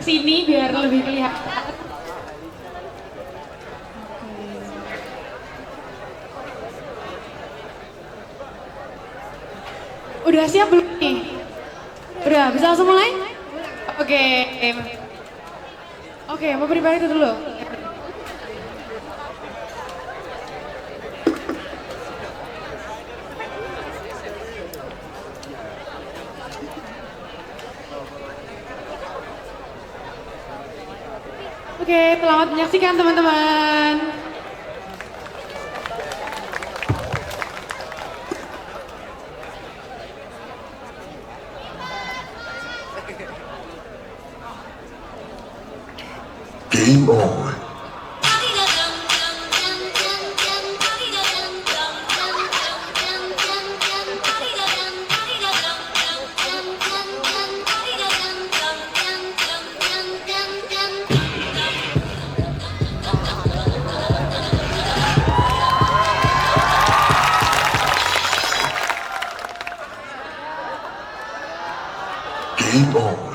B: Sini biar lebih kelihatan. Udah siap belum nih? Udah, bisa langsung mulai? Oke, mau prepare itu dulu. Oke, selamat menyaksikan teman-teman.
F: Game on. Game on.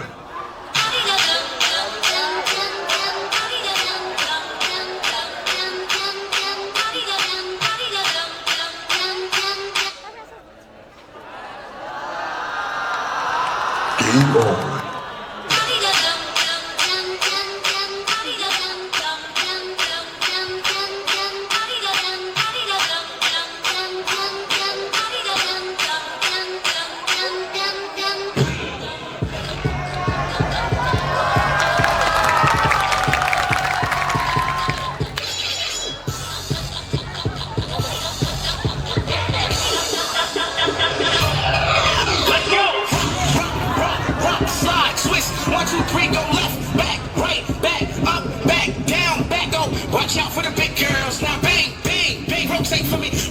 G: Watch out for the big girls. Now bang, bang, bang.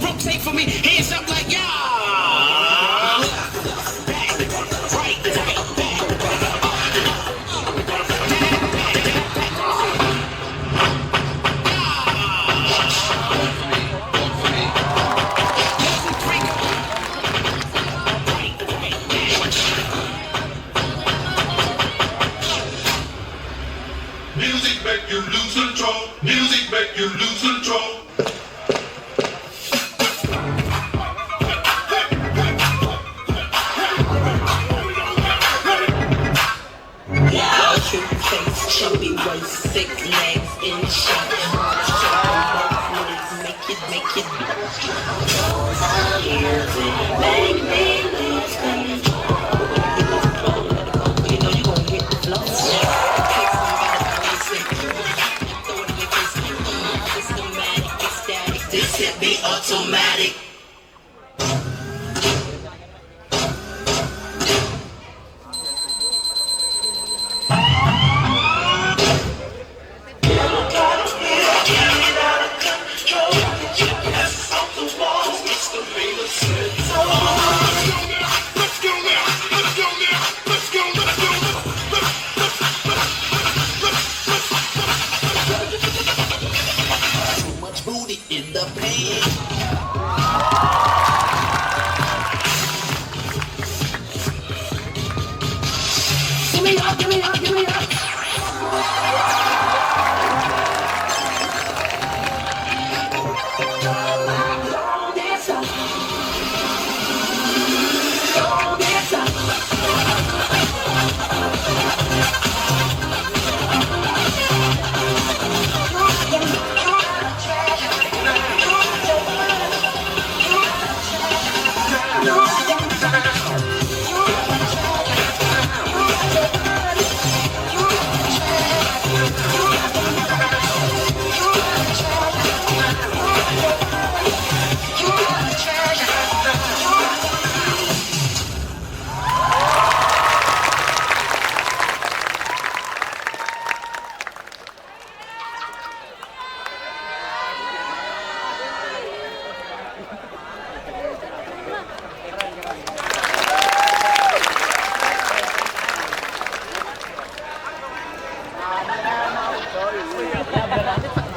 G: Rotate for me. Hands up like yeah. Back, right, back,
F: Music make you lose control. Music make you lose control.
G: Cute face, chubby waist, thick legs in shape. Make it. Make me lose control. You know you gon' hit the floor. Systematic, ecstatic. This hit be automatic. In the pain. Give me up.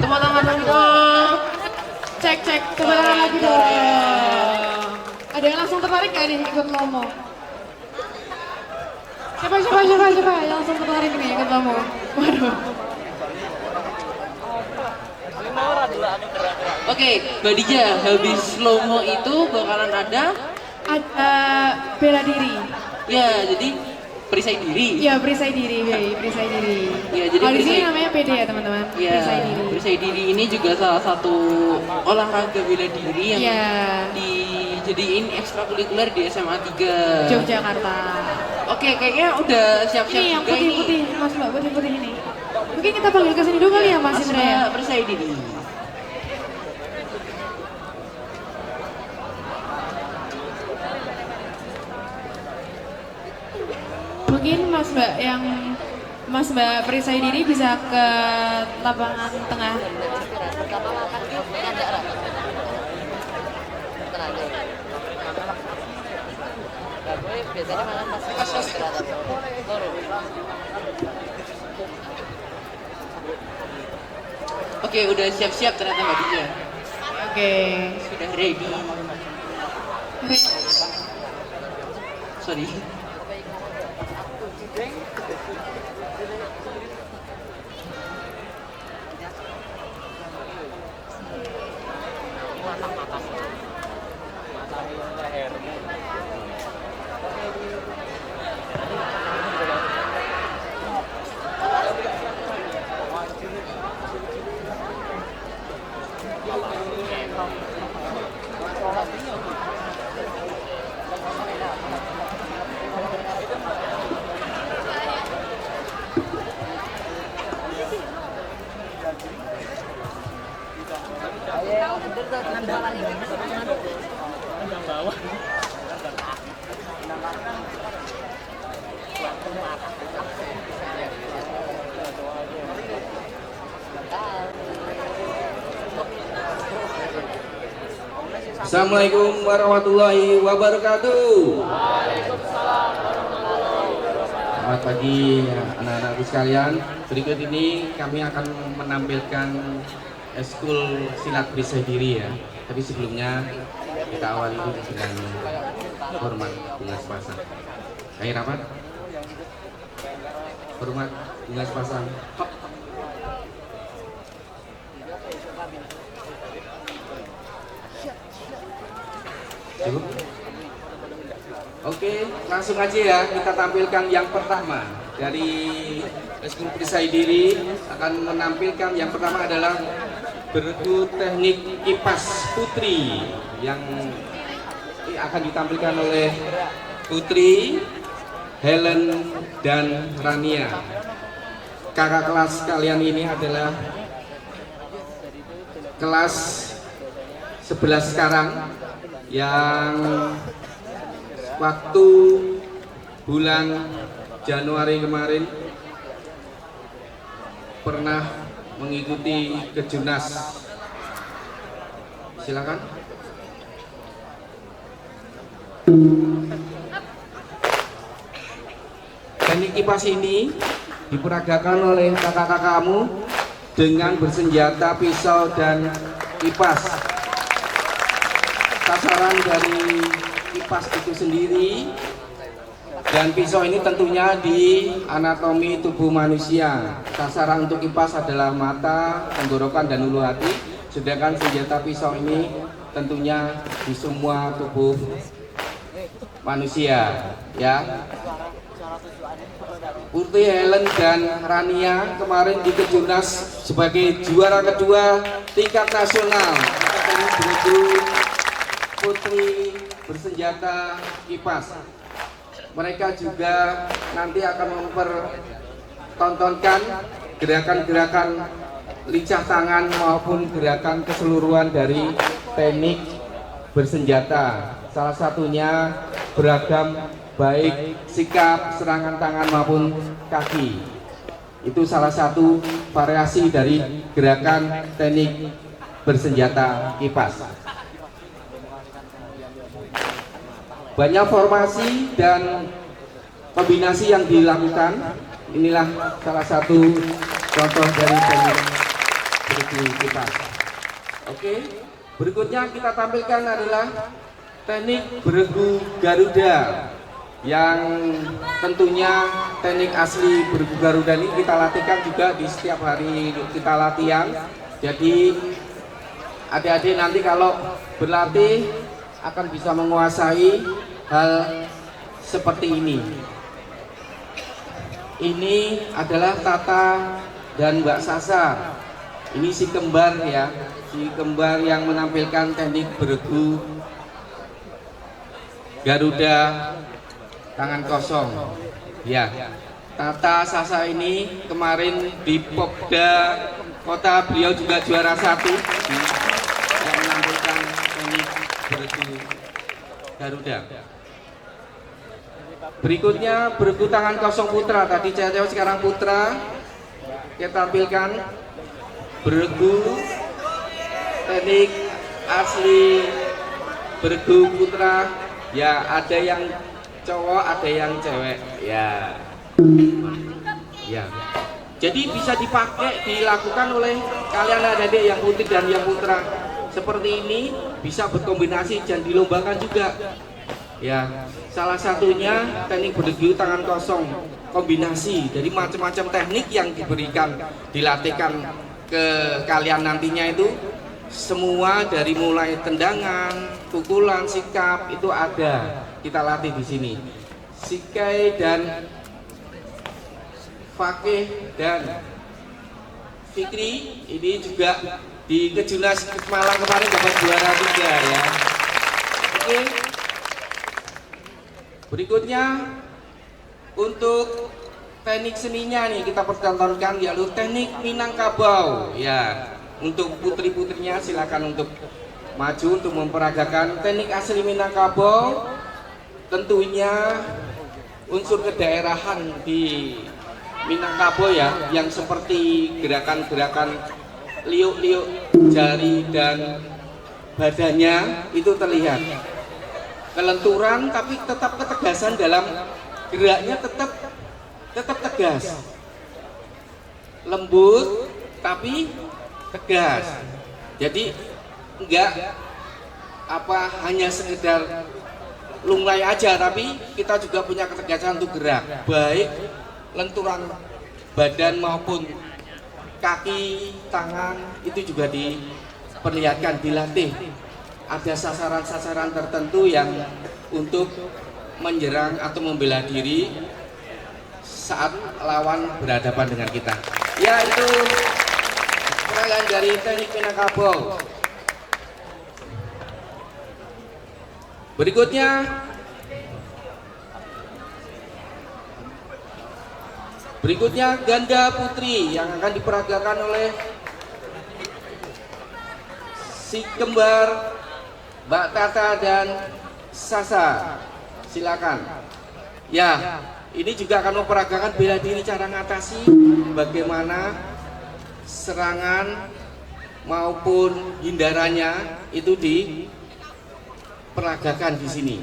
B: Tepuk tangan dong. Cek, tepuk tangan lagi dong. Ada yang langsung tertarik gak nih ikut Lomo? Siapa yang langsung tertarik nih ikut Lomo? Waduh.
C: Oke, Mbak Dija, habis Lomo itu bakalan ada
B: Bela diri.
C: ya, jadi perisai diri.
B: Iya, perisai diri.
C: Ya, jadi
B: Kalau di sini
C: perisai-
B: namanya PD ya teman-teman.
C: Ya, perisai diri ini juga salah satu olahraga bela diri yang
B: Iya.
C: dijadiin ekstrakurikuler di SMA 3
B: Yogyakarta.
C: Oke, kayaknya udah siap-siap
B: Ini yang
C: juga ini.
B: putih-putih, Mas Mbak, putih-putih ini. Mungkin kita panggil ke sini dulu kali ya Mas
C: Mas
B: Indra ya?
C: Mbak, perisai diri.
B: Mungkin Mas Mbak perisai diri bisa ke lapangan tengah.
C: Oke, udah siap-siap ternyata Mbak Dija.
B: Oke.
C: Sudah ready. Sorry.
H: Assalamualaikum warahmatullahi wabarakatuh. Selamat pagi anak-anakku sekalian. Berikut ini kami akan menampilkan eskul silat berisai diri ya. Tapi sebelumnya kita awali dulu dengan hormat bunga sepasang. Ayo rapat. Hormat bunga sepasang. Hop. Cukup? Oke, langsung aja ya kita tampilkan yang pertama dari eskul berisai diri. Akan menampilkan yang pertama adalah bergu teknik kipas putri yang akan ditampilkan oleh Putri, Helen, dan Rania. Kakak kelas kalian ini adalah kelas 11 sekarang, yang waktu bulan Januari kemarin pernah mengikuti Kejurnas. Silakan. Teknik kipas ini diperagakan oleh kakak-kakakmu dengan bersenjata pisau dan kipas. Sasaran dari kipas itu sendiri dan pisau ini tentunya di anatomi tubuh manusia. Sasaran untuk kipas adalah mata, tenggorokan, dan ulu hati, sedangkan senjata pisau ini tentunya di semua tubuh manusia ya. Putri, Helen, dan Rania kemarin di Kejurnas sebagai juara kedua tingkat nasional bergu putri bersenjata kipas. Mereka juga nanti akan mempertontonkan gerakan-gerakan lincah tangan maupun gerakan keseluruhan dari teknik bersenjata. Salah satunya beragam, baik sikap, serangan tangan maupun kaki. Itu salah satu variasi dari gerakan teknik bersenjata kipas. Banyak formasi dan kombinasi yang dilakukan. Inilah salah satu contoh dari teknik bergu kipas. Oke, berikutnya kita tampilkan adalah teknik bergu Garuda, yang tentunya teknik asli bergu Garuda ini kita latihkan juga di setiap hari kita latihan. Jadi adik-adik nanti kalau berlatih akan bisa menguasai hal seperti ini. Ini adalah Tata dan Mbak Sasa. Ini si kembar ya, si kembar yang menampilkan teknik bergu Garuda tangan kosong. Ya, Tata Sasa ini kemarin di Popda Kota beliau juga juara 1 yang menampilkan teknik bergu Garuda. Berikutnya bergu tangan kosong putra. Tadi cewek, sekarang putra. Kita tampilkan bergu teknik asli bergu putra. Ya, ada yang cowok, ada yang cewek. Ya. Ya. Jadi bisa dipakai, dilakukan oleh kalian adik-adik yang putri dan yang putra. Seperti ini bisa berkombinasi dan dilombakan juga. Ya, salah satunya teknik bergu tangan kosong, kombinasi dari macam-macam teknik yang diberikan, dilatihkan ke kalian nantinya itu semua dari mulai tendangan, pukulan, sikap itu ada kita latih di sini. Sikai dan Fakih dan Fikri ini juga di Kejurnas Malang kemarin dapat juara 3 ya. Oke. Berikutnya untuk teknik seninya nih kita pertontonkan, yaitu teknik Minangkabau ya. Untuk putri-putrinya silakan untuk maju untuk memperagakan teknik asli Minangkabau. Tentunya unsur kedaerahan di Minangkabau ya, yang seperti gerakan-gerakan liuk-liuk jari dan badannya itu terlihat. Kelenturan tapi tetap ketegasan dalam geraknya, tetap tegas. Lembut tapi tegas. Jadi enggak hanya sekedar lunglai aja, tapi kita juga punya ketegasan untuk gerak, baik lenturan badan maupun kaki, tangan itu juga diperlihatkan, dilatih. Ada sasaran-sasaran tertentu yang untuk menyerang atau membela diri saat lawan berhadapan dengan kita. Ya, itu perayaan dari teknik Minangkabau. Berikutnya ganda putri yang akan diperagakan oleh si kembar Mbak Tata dan Sasa. Silakan. Ya, ini juga akan memperagakan bela diri, cara ngatasi bagaimana serangan maupun hindarannya itu diperagakan di sini.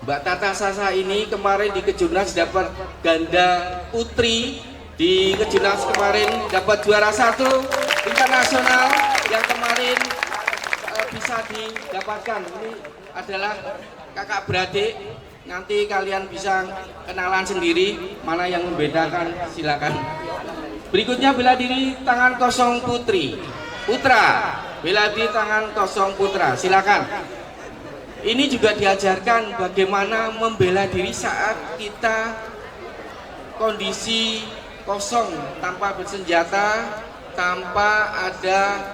H: Mbak Tata Sasa ini kemarin di Kejurnas dapat ganda putri, di Kejurnas kemarin dapat juara 1 internasional yang kemarin bisa didapatkan. Ini adalah kakak beradik, nanti kalian bisa kenalan sendiri mana yang membedakan, silakan. Berikutnya bela diri tangan kosong putri, putra, bela diri tangan kosong putra, silakan. Ini juga diajarkan bagaimana membela diri saat kita kondisi kosong, tanpa bersenjata, tanpa ada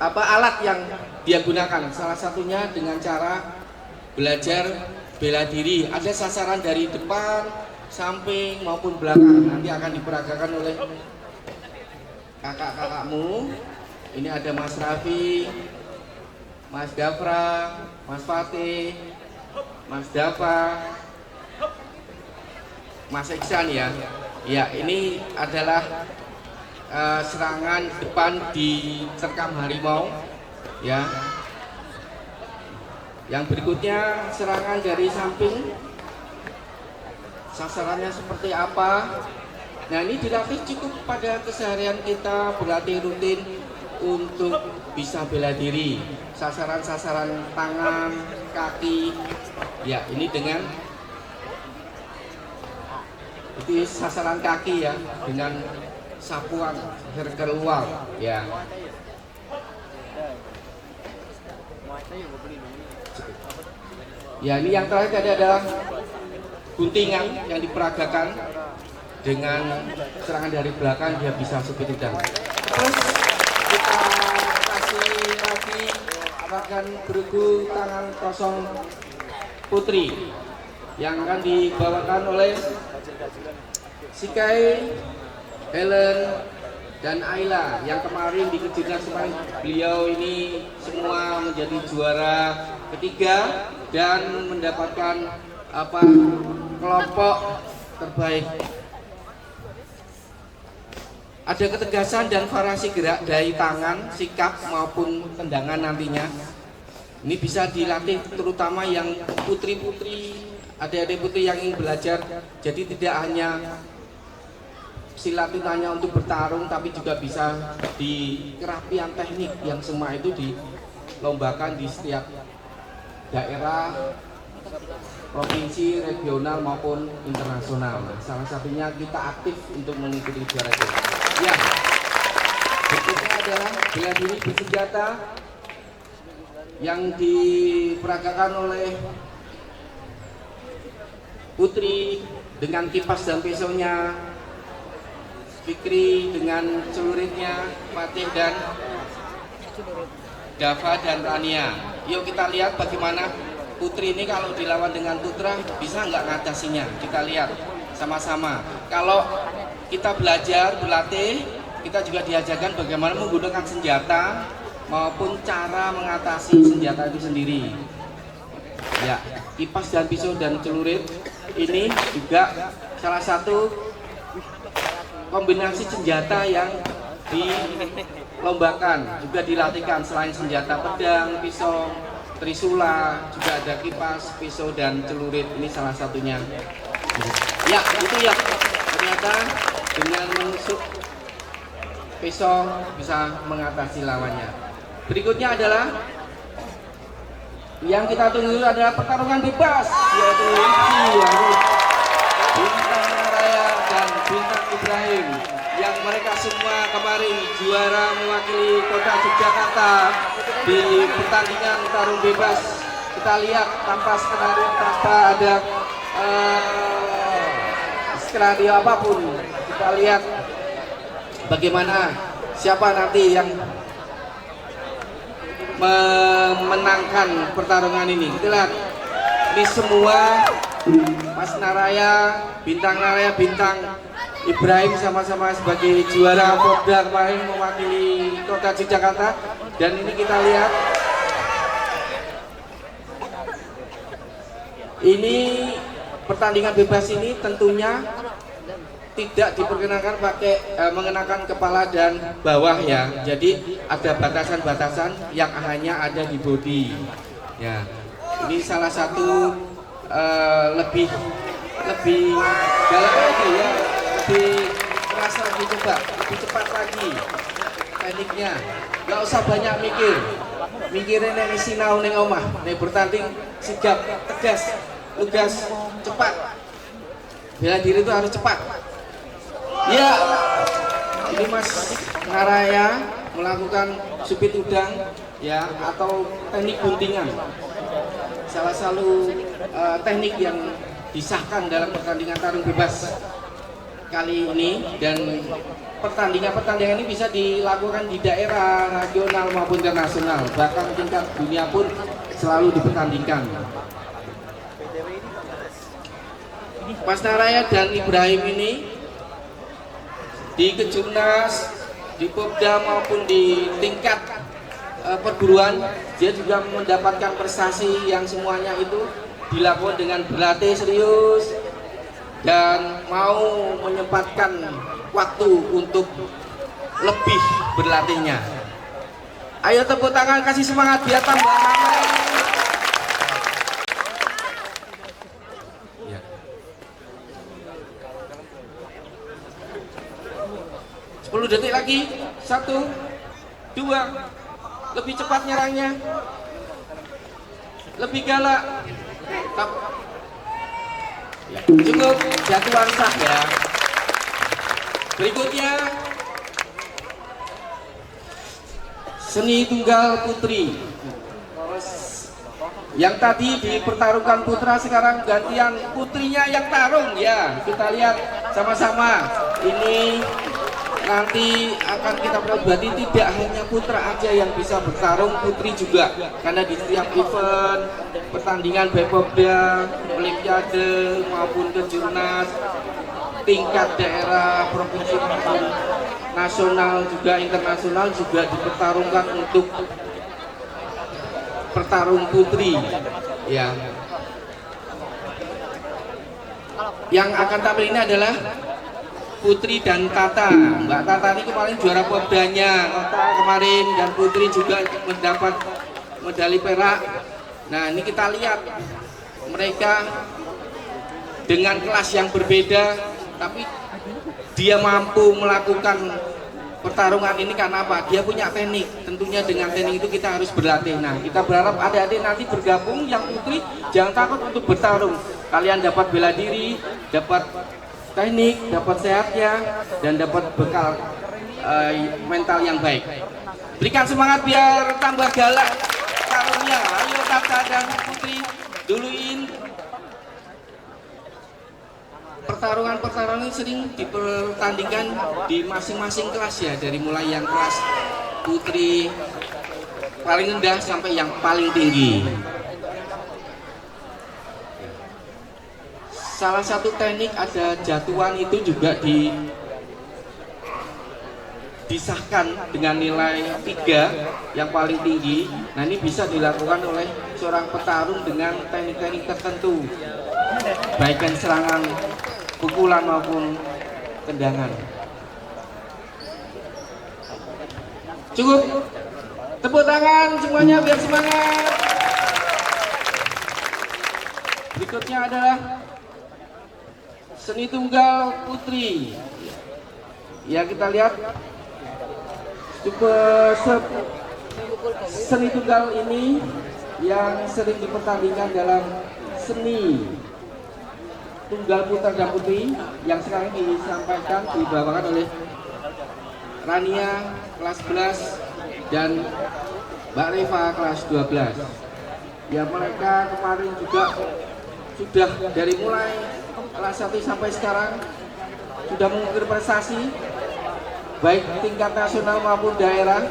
H: alat yang dia gunakan. Salah satunya dengan cara belajar bela diri. Ada sasaran dari depan, samping maupun belakang. Nanti akan diperagakan oleh kakak-kakakmu. Ini ada Mas Raffi, Mas Dafra, Mas Fatih, Mas Dava, Mas Iksan ya. Ya, ini adalah serangan depan diterkam harimau ya. Yang berikutnya serangan dari samping, sasarannya seperti apa. Nah, ini dilatih cukup pada keseharian kita, berlatih rutin untuk bisa bela diri. Sasaran-sasaran tangan, kaki ya, ini dengan itu sasaran kaki ya, dengan sapuan keluar ya. Ya, ini yang terakhir tadi adalah guntingan yang diperagakan dengan serangan dari belakang, dia bisa seperti itu. Terus kita kasih lagi akan bergu tangan kosong putri yang akan dibawakan oleh Sikai, Helen, dan Ayla yang kemarin di Kejurnas kemarin beliau ini semua menjadi juara ketiga dan mendapatkan kelompok terbaik. Ada ketegasan dan variasi gerak dari tangan, sikap maupun tendangan nantinya. Ini bisa dilatih terutama yang putri-putri, adik-adik putri yang ingin belajar. Jadi tidak hanya silat itu hanya untuk bertarung, tapi juga bisa di kerapian teknik yang semua itu dilombakan di setiap daerah, provinsi, regional maupun internasional. Nah, salah satunya kita aktif untuk mengikuti juara itu. Ya, berikutnya adalah bela diri bersenjata yang diperagakan oleh putri dengan kipas dan pisaunya, Fikri dengan celuritnya, Fatih dan Dava dan Rania. Yuk kita lihat bagaimana putri ini kalau dilawan dengan putra bisa nggak ngatasinya. Kita lihat sama-sama. Kalau kita belajar, berlatih, kita juga diajarkan bagaimana menggunakan senjata maupun cara mengatasi senjata itu sendiri. Ya, kipas dan pisau dan celurit ini juga salah satu kombinasi senjata yang dilombakan, juga dilatihkan. Selain senjata pedang, pisau, trisula, juga ada kipas, pisau dan celurit. Ini salah satunya. Ya, itu ya. Ternyata dengan menusuk pisau bisa mengatasi lawannya. Berikutnya adalah yang kita tunggu adalah pertarungan bebas, yaitu Bintang Raya dan Bintang Ibrahim, yang mereka semua kemarin juara mewakili kota Yogyakarta di pertandingan tarung bebas. Kita lihat tanpa skenario, tanpa ada skenario apapun, kita lihat bagaimana siapa nanti yang memenangkan pertarungan ini. Kita lihat ini semua Mas Naraya, Bintang Naraya, Bintang Ibrahim sama-sama sebagai juara Popda kemarin mewakili kota Yogyakarta. Dan ini kita lihat ini pertandingan bebas ini tentunya tidak diperkenankan pakai mengenakan kepala dan bawah ya. Jadi ada batasan-batasan yang hanya ada di body. Ya, ini salah satu lebih galak lagi ya, lebih keras lagi, coba lebih cepat lagi tekniknya. Gak usah banyak mikirin yang sinau neng omah. Nih bertanding sigap, tegas, lugas, cepat. Bela diri itu harus cepat. Ya, ini Mas Naraya melakukan supit udang ya, atau teknik guntingan. Salah satu teknik yang disahkan dalam pertandingan tarung bebas kali ini, dan pertandingan ini bisa dilakukan di daerah regional maupun internasional, bahkan tingkat dunia pun selalu dipertandingkan. Mas Naraya dan Ibrahim ini di Kejurnas, di Popda maupun di tingkat perguruan, dia juga mendapatkan prestasi yang semuanya itu dilakukan dengan berlatih serius dan mau menyempatkan waktu untuk lebih berlatihnya. Ayo tepuk tangan, kasih semangat biar tambah ramai. Ya. 10 detik lagi. 1, 2. Lebih cepat nyerangnya, lebih galak. Ya, cukup, jatuhan sah ya. Berikutnya seni tunggal putri. Yang tadi dipertaruhkan putra, sekarang gantian putrinya yang tarung ya. Kita lihat sama-sama. Ini nanti akan kita berarti tidak hanya putra aja yang bisa bertarung, putri juga, karena di setiap event pertandingan Bepopda, Olimpiade maupun Kejurnas, tingkat daerah, provinsi maupun nasional juga internasional juga dipertarungkan untuk pertarung putri ya. Yang akan tampil ini adalah Putri dan Tata. Mbak Tata ini kemarin juara Popdanya kota kemarin, dan Putri juga mendapat medali perak. Nah, ini kita lihat mereka dengan kelas yang berbeda, tapi dia mampu melakukan pertarungan ini karena apa? Dia punya teknik. Tentunya dengan teknik itu kita harus berlatih. Nah, kita berharap adik-adik nanti bergabung yang putri jangan takut untuk bertarung. Kalian dapat bela diri, dapat teknik, dapat sehatnya, dan dapat bekal mental yang baik. Berikan semangat biar tambah galak tarungnya. Ayo Tata dan Putri, duluin. Pertarungan-pertarungan sering dipertandingkan di masing-masing kelas ya, dari mulai yang kelas putri paling rendah sampai yang paling tinggi. Salah satu teknik ada jatuhan itu juga disahkan dengan nilai 3 yang paling tinggi. Nah, ini bisa dilakukan oleh seorang petarung dengan teknik-teknik tertentu, baik yang serangan, pukulan maupun tendangan. Cukup. Tepuk tangan semuanya biar semangat. Berikutnya adalah seni tunggal putri. Ya, kita lihat seni tunggal ini yang sering dipertandingkan dalam seni tunggal putra dan putri yang sekarang disampaikan dibawakan oleh Rania kelas 11 dan Mbak Reva kelas 12. Ya, mereka kemarin juga sudah dari mulai kelas 1 sampai sekarang sudah mengukir prestasi baik tingkat nasional maupun daerah,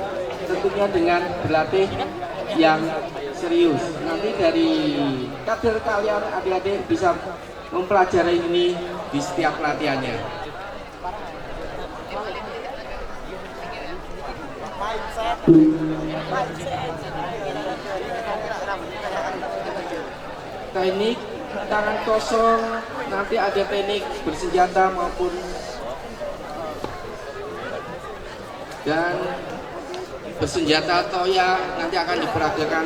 H: tentunya dengan berlatih yang serius. Nanti dari kader kalian adik-adik bisa mempelajari ini di setiap latihannya. Teknik tangan kosong, nanti ada teknik bersenjata maupun dan bersenjata toya nanti akan diperagakan.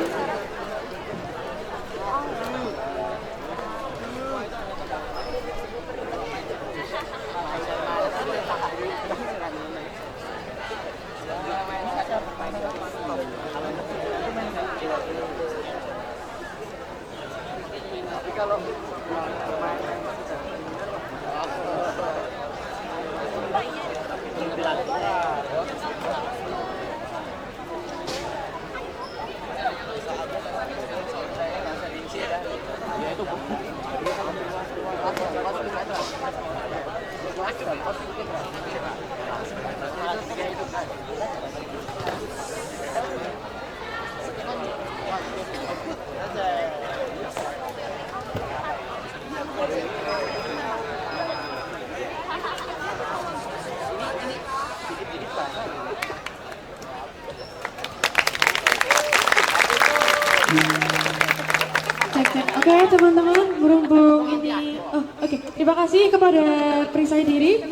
B: Oke teman-teman, berhubung ini, oke. Terima kasih kepada perisai diri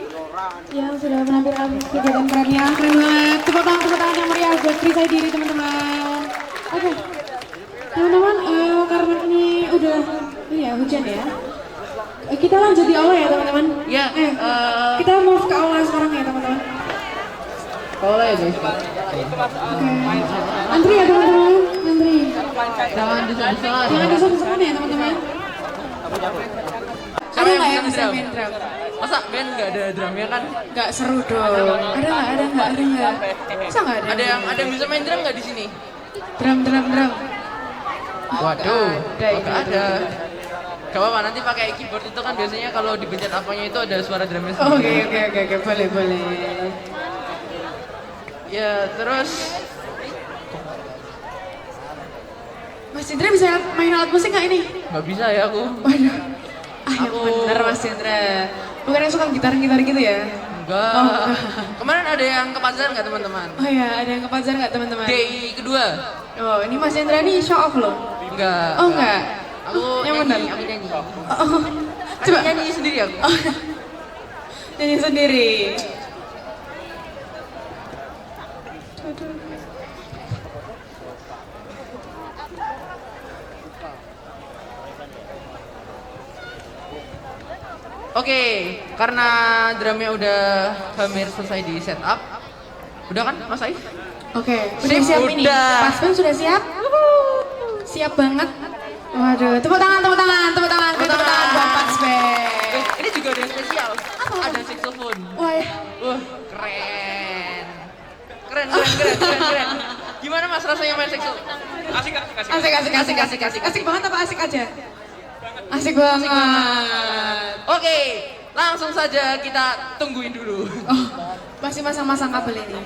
B: yang sudah menampilkan kegiatan kerennya, keren banget. Tepuk tangan yang meriah buat perisai diri teman-teman. Oke, teman-teman, karena ini udah hujan ya. Kita lanjut di aula ya teman-teman.
C: Ya.
B: Kita move ke aula sekarang ya teman-teman.
C: Aula ya guys.
B: Oke. Antri ya teman-teman, antri.
C: Jangan disebut-sebut.
B: Jangan disebut-sebut ya teman-teman. Ada nggak yang bisa main drum?
C: Masa band nggak ada drumnya kan?
B: Nggak seru dong. Ada nggak? Masa nggak ada?
C: Ada yang bisa main drum nggak di sini?
B: Drum.
C: Waduh, nggak ada. Gak apa-apa, nanti pakai keyboard itu kan biasanya kalau dipencet apanya itu ada suara drumnya sendiri.
B: Oke, boleh.
C: Ya, terus
B: Mas Indra bisa main alat musik nggak ini?
C: nggak bisa ya aku.
B: Waduh. Yang bener Mas Indra. Bukan yang suka gitar gitu ya?
C: Enggak. Kemarin ada yang ke Panzer nggak teman-teman?
B: Oh iya, ada yang ke Panzer nggak teman-teman?
C: DI kedua.
B: Oh, ini Mas Indra nih show off loh.
C: Enggak.
B: Oh enggak.
C: Aku
B: yang
C: nyanyi,
B: benar.
C: aku nyanyi.
B: Coba
C: nyanyi sendiri aku.
B: Nyanyi sendiri.
C: Oke, karena drumnya udah hampir selesai di setup. Udah kan, Mas Aif?
B: Oke, udah siap ini.
C: Udah.
B: Pas Band sudah siap? Siap banget. Waduh, tepuk tangan buat Pas Band.
C: Ini juga ada yang spesial. Ada saxophone.
B: Wah, ya.
C: Keren. Gimana Mas rasanya main saxophone?
B: Asik banget apa asik aja? Asik banget.
C: Oke, langsung saja kita tungguin dulu.
B: Oh, masih masang-masang kabel ini.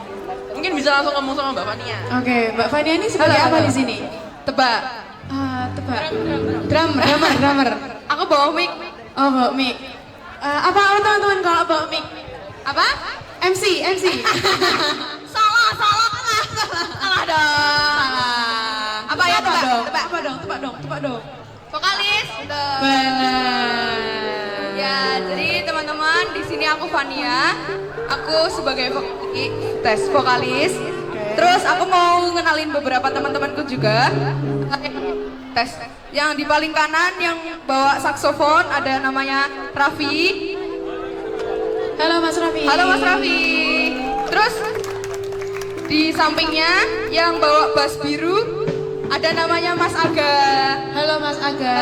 C: Mungkin bisa langsung ngomong sama Mbak Fania.
B: Oke, Mbak Fania ini sebagai
C: Halo.
B: apa di sini?
C: Tebak.
B: Tebak. Drummer.
A: Aku bawa mic.
B: Oh, bawa mic. Apa teman-teman kalau bawa mic?
A: Apa?
B: MC.
A: Salah dong. Apa ya, tebak dong. Vokalis.
B: Benar.
A: Ya, jadi teman-teman, di sini aku Fania. Aku sebagai vokalis. Terus aku mau ngenalin beberapa teman-temanku juga. Tes. Yang di paling kanan yang bawa saksofon ada namanya Raffi.
B: Halo Mas Raffi.
A: Terus di sampingnya yang bawa bass biru ada namanya Mas Aga.
B: Halo Mas Aga.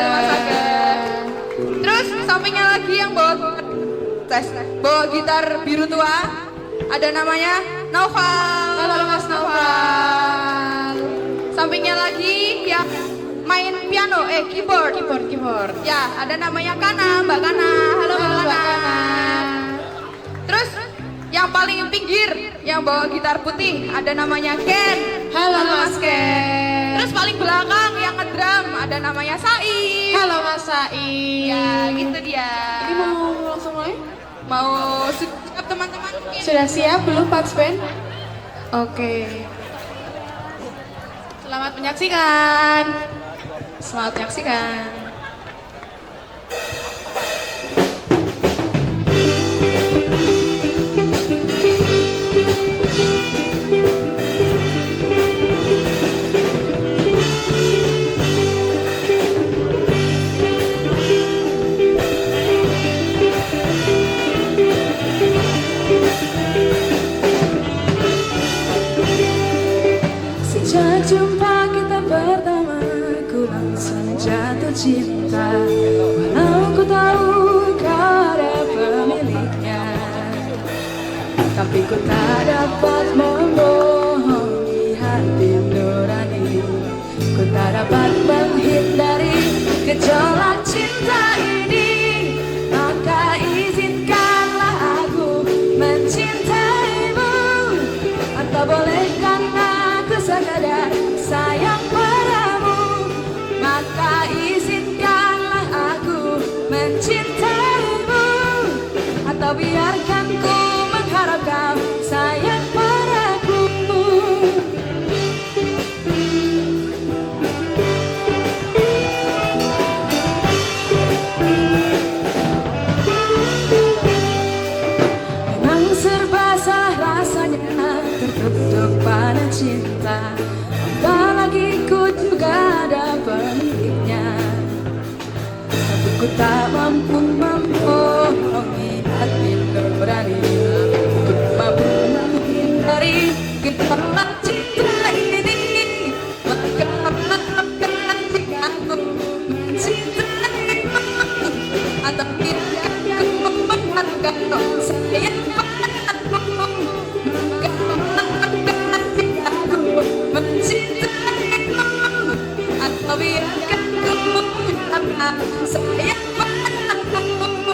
A: Terus sampingnya lagi yang bawa gitar biru tua ada namanya Naufal.
B: Halo Mas Naufal.
A: Sampingnya lagi yang main piano, keyboard. Ya, ada namanya Kana, Mbak Kana. Halo Mbak Kana. Terus yang paling pinggir yang bawa gitar putih ada namanya Ken.
B: Halo Mas Ken.
A: Terus paling belakang yang ngedrum ada namanya Said.
B: Halo Mas Said.
A: Ya, gitu dia.
B: Ini mau langsung mulai?
A: Mau siap teman-teman?
B: Sudah siap belum Parts Band?
A: Oke.
B: Selamat menyaksikan.
J: Sejak jumpa kita pertama, ku langsung jatuh cinta. Walau ku tahu kau ada pemiliknya, tapi ku tak dapat membohongi hati nurani. Ku tak dapat menghindari gejolak cinta ini. Maka izinkanlah aku mencintaimu. Atau bolehkan aku sekadar sayang padamu. Maka izinkanlah aku mencintaimu. Atau biarkan ku mengharap kau sayang padaku. Memang serba salah rasanya tertutup pada cinta. Apalagi ku juga ada pemiliknya, tapi ku tak mampu membohongi hati nurani. Ku tak mampu menghindari gejolak cinta ini. Maka maafkan jika aku mencintaimu. Atau tidak aku mengharapkan kau sayang padaku. Maka maafkan jika aku mencintaimu. Atau biarkan ku mengharapkan sayang padaku.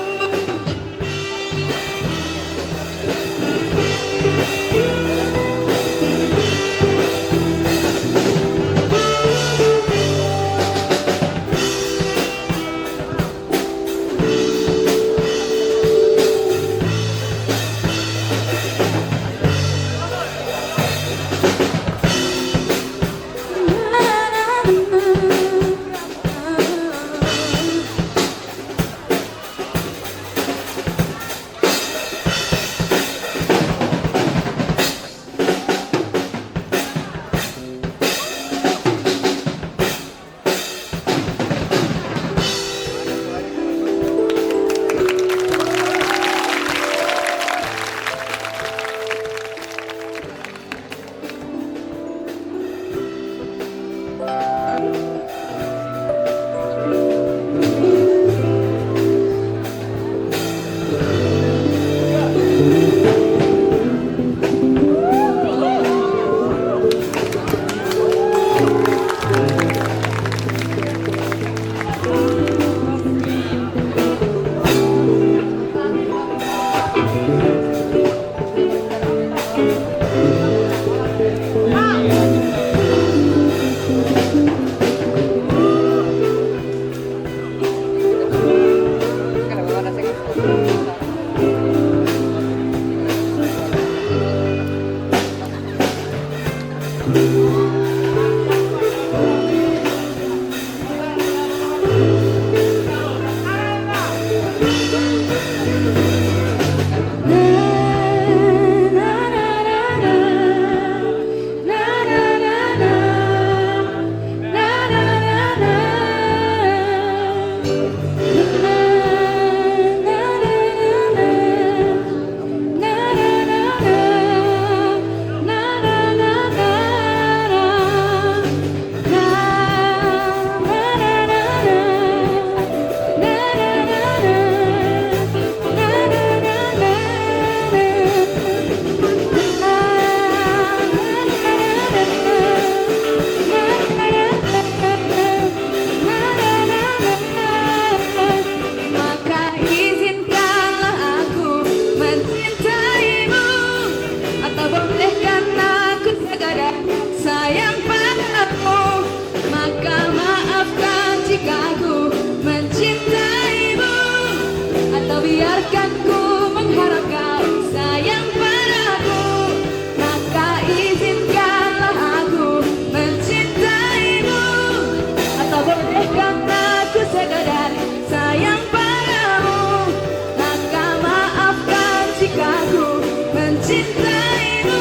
J: mencintaimu,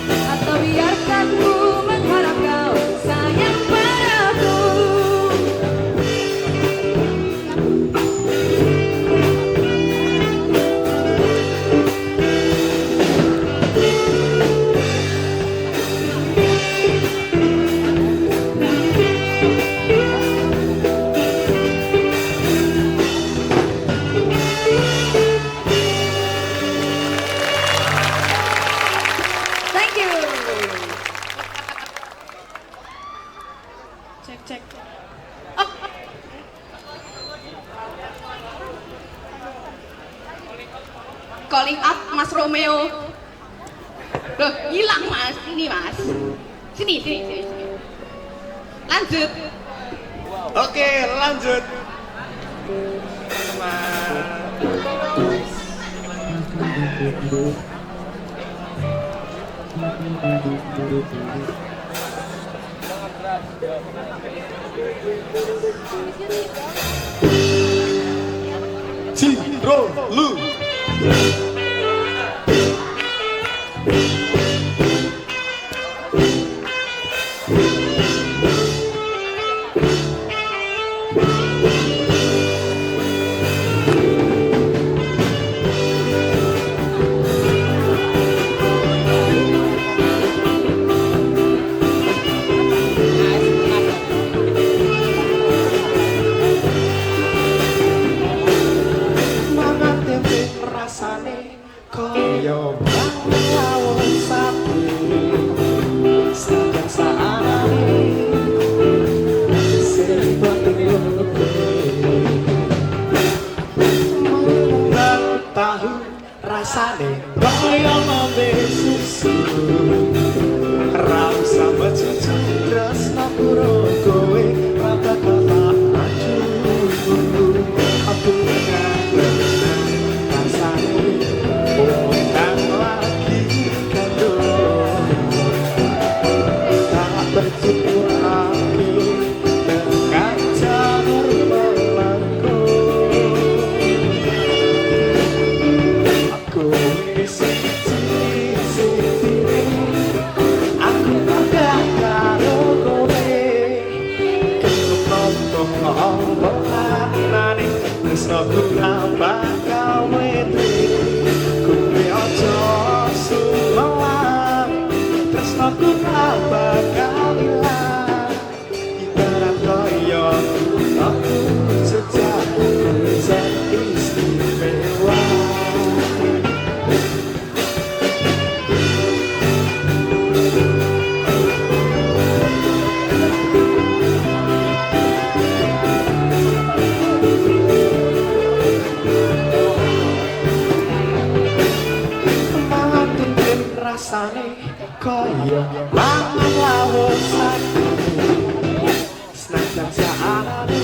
J: atau biarkan ku mengharap kau sayang padaku.
A: Thank you.
B: Cek.
A: Calling up Mas Romeo. Loh, hilang Mas. Ini Mas. Sini. Lanjut.
D: Oke, lanjut. Ciro lu. Mangan tempe rasane koyo lawon sapi. Saben saane sing penting mangan tahu rasane koyo ngombe susu. Ra usah becucu tresno karo kowe ra bakal tak maju. Aku kangen rasane bukan lagi kandung. Tak berjumpa lagi dengan jalur melangkung. Aku ini siji-siji, aku gak karo kowe. Kelompok ngomong-ngomongane tresno ku ra bakal wedi. Kowe aja sumelang, tresno ku ra bakal ilang. Ibarat koyo aku sejak zat istimewa. Mangan rasane koyo mangan lawon sapi. Senajan saane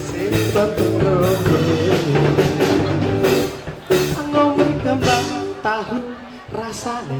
D: sing penting ngomong kembang tahu rasane